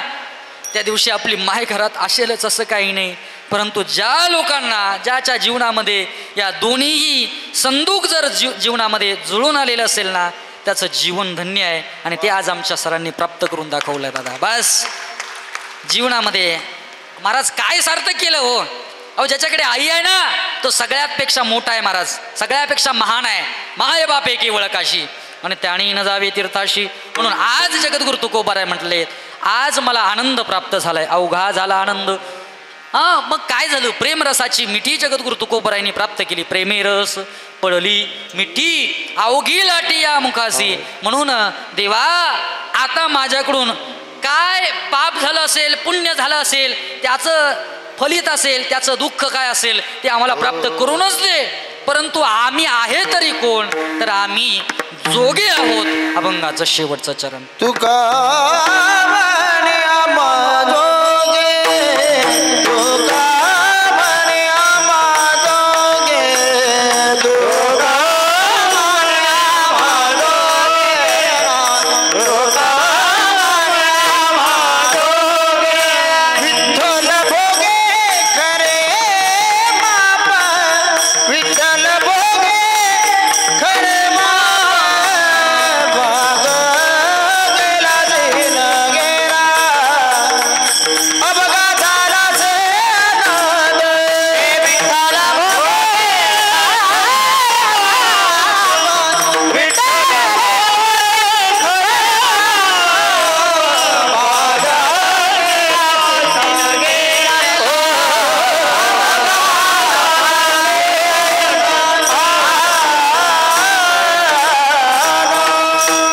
त्या दिवशी आपली माय घरात असेलच असं काही नाही. परंतु ज्या लोकांना ज्याच्या जीवनामध्ये या दोन्हीही संदूक जर जीवनामध्ये जुळून आलेलं असेल ना त्याचं जीवन धन्य आहे. आणि ते आज आमच्या सरांनी प्राप्त करून दाखवलं दादा. बस जीवनामध्ये महाराज काय सार्थक केलं हो. अहो ज्याच्याकडे आई आहे ना तो सगळ्यात पेक्षा मोठा आहे महाराज, सगळ्यापेक्षा महान आहे. माय बापे केवळ काशी आणि त्याने न जावे तीर्थाशी. म्हणून आज जगद्गुरु तुकोबाराय म्हटले आज मला आनंद प्राप्त झालाय, अवघा झाला आनंद. मग काय झालं. प्रेमरसाची मिठी जगद्गुरु तुकोबारायांनी प्राप्त केली. प्रेमे रस पडली मिठी अवघी लाटी या मुखासी. म्हणून देवा आता माझ्याकडून काय पाप झालं असेल, पुण्य झालं असेल, त्याचं फलित असेल, त्याचं दुःख काय असेल ते आम्हाला प्राप्त करूनच दे. परंतु आम्ही आहे तरी कोण, तर आम्ही जोगे आहोत. अभंगाचं शेवटचं चरण. तुका म्हणे आम्हा जोगे, तुका म्हणे आम्हा जोगे, तुका म्हणे आम्हा जोगे, तुका म्हणे आम्हा जोगे. विठ्ठल भोगे खरे माप, विठ्ठल भोगे खरे माप. भाग गेला दिन गेला, अपघात झाला से अनाथ. विठ्ठल भोगे विठ्ठल खरे भाग गेला दिन गेला.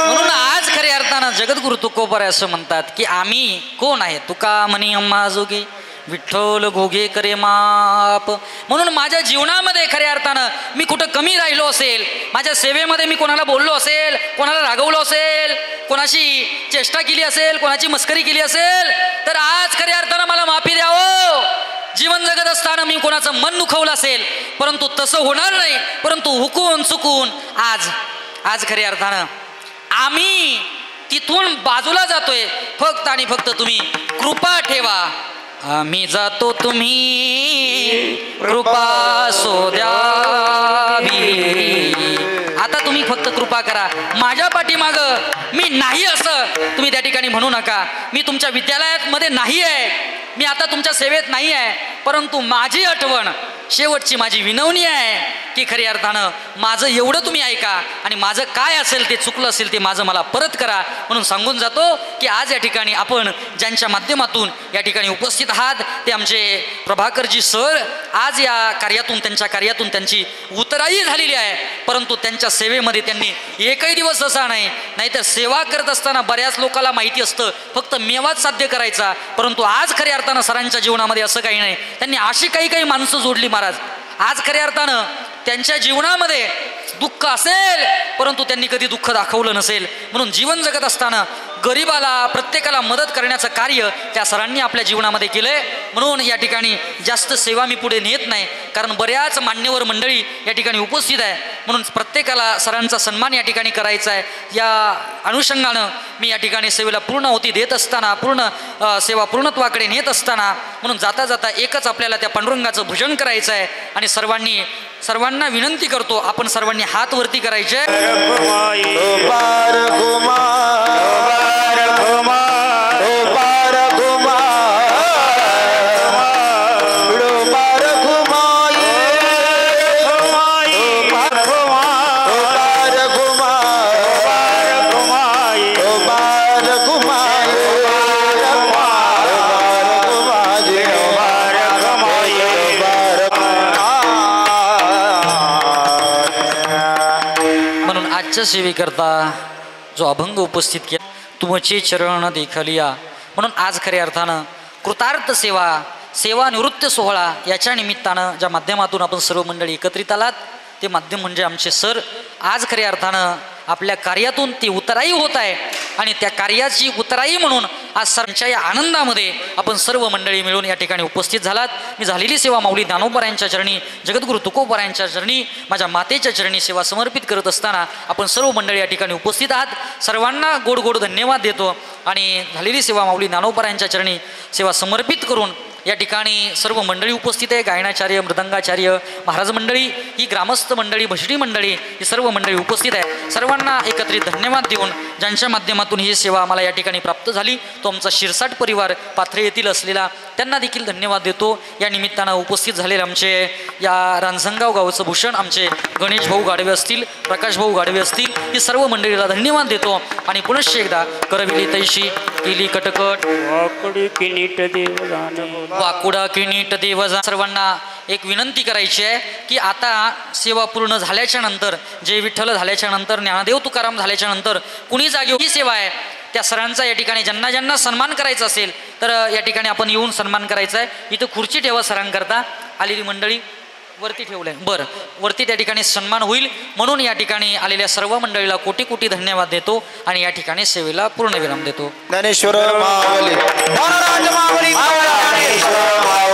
म्हणून आज खऱ्या अर्थानं जगद्गुरु तुकोबराय असं म्हणतात की आम्ही कोण आहे. तुका म्हणी अम्मा जोगे, विठ्ठल घोगे करे माप. म्हणून माझ्या जीवनामध्ये खऱ्या अर्थानं मी कुठं कमी राहिलो असेल, माझ्या सेवेमध्ये मी कोणाला बोललो असेल, कोणाला रागवलो असेल, कोणाशी चेष्टा केली असेल, कोणाची मस्करी केली असेल, तर आज खऱ्या अर्थानं मला माफी द्यावं. जीवन जगत असताना मी कोणाचं मन दुखवलं असेल, परंतु तसं होणार नाही. परंतु हुकून चुकून आज खऱ्या अर्थानं आम्ही तिथून बाजूला जातोय. फक्त आणि फक्त तुम्ही कृपा ठेवा. आम्ही जातो, तुम्ही कृपा सोद्यावी. आता तुम्ही फक्त कृपा करा. माझ्या पाठीमाग मी नाही असं तुम्ही त्या ठिकाणी म्हणू नका. मी तुमच्या विद्यालयामध्ये नाही आहे, मी आता तुमच्या सेवेत नाही आहे, परंतु माझी आठवण, शेवटची माझी विनवणी आहे की खऱ्या अर्थानं माझं एवढं तुम्ही ऐका आणि माझं काय असेल ते चुकलं असेल ते माझं मला परत करा. म्हणून सांगून जातो की आज या ठिकाणी आपण ज्यांच्या माध्यमातून या ठिकाणी उपस्थित आहात ते आमचे प्रभाकरजी सर. आज या कार्यातून, त्यांच्या कार्यातून त्यांची उतराई झालेली आहे, परंतु त्यांच्या सेवेमध्ये त्यांनी एकही दिवस असा नाही. नाहीतर सेवा करत असताना बऱ्याच लोकांना माहिती असतं फक्त मेवाच साध्य करायचा, परंतु आज खऱ्या अर्थानं सरांच्या जीवनामध्ये असं काही नाही. त्यांनी अशी काही माणसं जोडली महाराज. आज खऱ्या अर्थानं त्यांच्या जीवनामध्ये दुःख असेल, परंतु त्यांनी कधी दुःख दाखवलं नसेल. म्हणून जीवन जगत असताना गरीबाला, प्रत्येकाला मदत करण्याचं कार्य त्या सरांनी आपल्या जीवनामध्ये केलंय. म्हणून या ठिकाणी जास्त सेवा मी पुढे नेत नाही, कारण बऱ्याच मान्यवर मंडळी या ठिकाणी उपस्थित आहे. म्हणून प्रत्येकाला सरांचा सन्मान या ठिकाणी करायचा आहे. या अनुषंगानं मी या ठिकाणी सेवेला पूर्ण होती देत असताना, पूर्ण सेवा पूर्णत्वाकडे नेत असताना, म्हणून जाता जाता एकच आपल्याला त्या पांडुरंगाचं भजन करायचं आहे. आणि सर्वांना विनंती करतो, आपण सर्वांनी हात वरती करायचे. सेवेकरता जो अभंग उपस्थित केला, तुमचे चरण देखलिया. म्हणून आज खऱ्या अर्थानं कृतार्थ सेवा निवृत्त सोहळा याच्या निमित्तानं ज्या माध्यमातून आपण सर्व मंडळी एकत्रित आलात ते माध्यम म्हणजे आमचे सर. आज खऱ्या अर्थानं आपल्या कार्यातून ती उतराई होत आहे आणि त्या कार्याची उतराई म्हणून आज सरांच्या या आनंदामध्ये आपण सर्व मंडळी मिळून या ठिकाणी उपस्थित झालात. मी झालेली सेवा माऊली ज्ञानोबरायांच्या चरणी, जगद्गुरु तुकोबरायांच्या चरणी, माझ्या मातेच्या चरणी सेवा समर्पित करत असताना आपण सर्व मंडळी या ठिकाणी उपस्थित आहात. सर्वांना गोड गोड धन्यवाद देतो आणि झालेली सेवा माऊली ज्ञानोबरायांच्या चरणी सेवा समर्पित करून या ठिकाणी सर्व मंडळी उपस्थित आहे. गायनाचार्य, मृदंगाचार्य, महाराज मंडळी, ही ग्रामस्थ मंडळी, भजनी मंडळी, ही सर्व मंडळी उपस्थित आहे. सर्वांना एकत्रित धन्यवाद देऊन ज्यांच्या माध्यमातून ही सेवा आम्हाला या ठिकाणी प्राप्त झाली तो आमचा शिरसाट परिवार पाथरे येथील असलेला त्यांना देखील धन्यवाद देतो. या निमित्तानं उपस्थित झालेले आमचे या रांजणगाव गावचं भूषण आमचे गणेश भाऊ गाडवे असतील, प्रकाश भाऊ गाडवे असतील, ही सर्व मंडळीला धन्यवाद देतो. आणि पुनश्च एकदा करविली तैशी केली कटकट वाकुडा किनीट देवजा. सर्वांना एक विनंती करायची आहे की आता सेवा पूर्ण झाल्याच्या नंतर, जय विठ्ठल झाल्याच्या नंतर, ज्ञानदेव तुकाराम झाल्याच्या नंतर कुणी जागे ही सेवा आहे, त्या सरांचा या ठिकाणी ज्यांना ज्यांना सन्मान करायचा असेल तर या ठिकाणी आपण येऊन सन्मान करायचा आहे. इथं खुर्ची ठेवा सरांकरता. आलेली मंडळी वरती ठेवलंय. बरं, वरती त्या ठिकाणी सन्मान होईल म्हणून या ठिकाणी आलेल्या सर्व मंडळीला कोटी कोटी धन्यवाद देतो आणि या ठिकाणी सेवेला पूर्णविराम देतो. ज्ञानेश्वर माऊली, ज्ञानराज माऊली, ज्ञानेश्वर माऊली.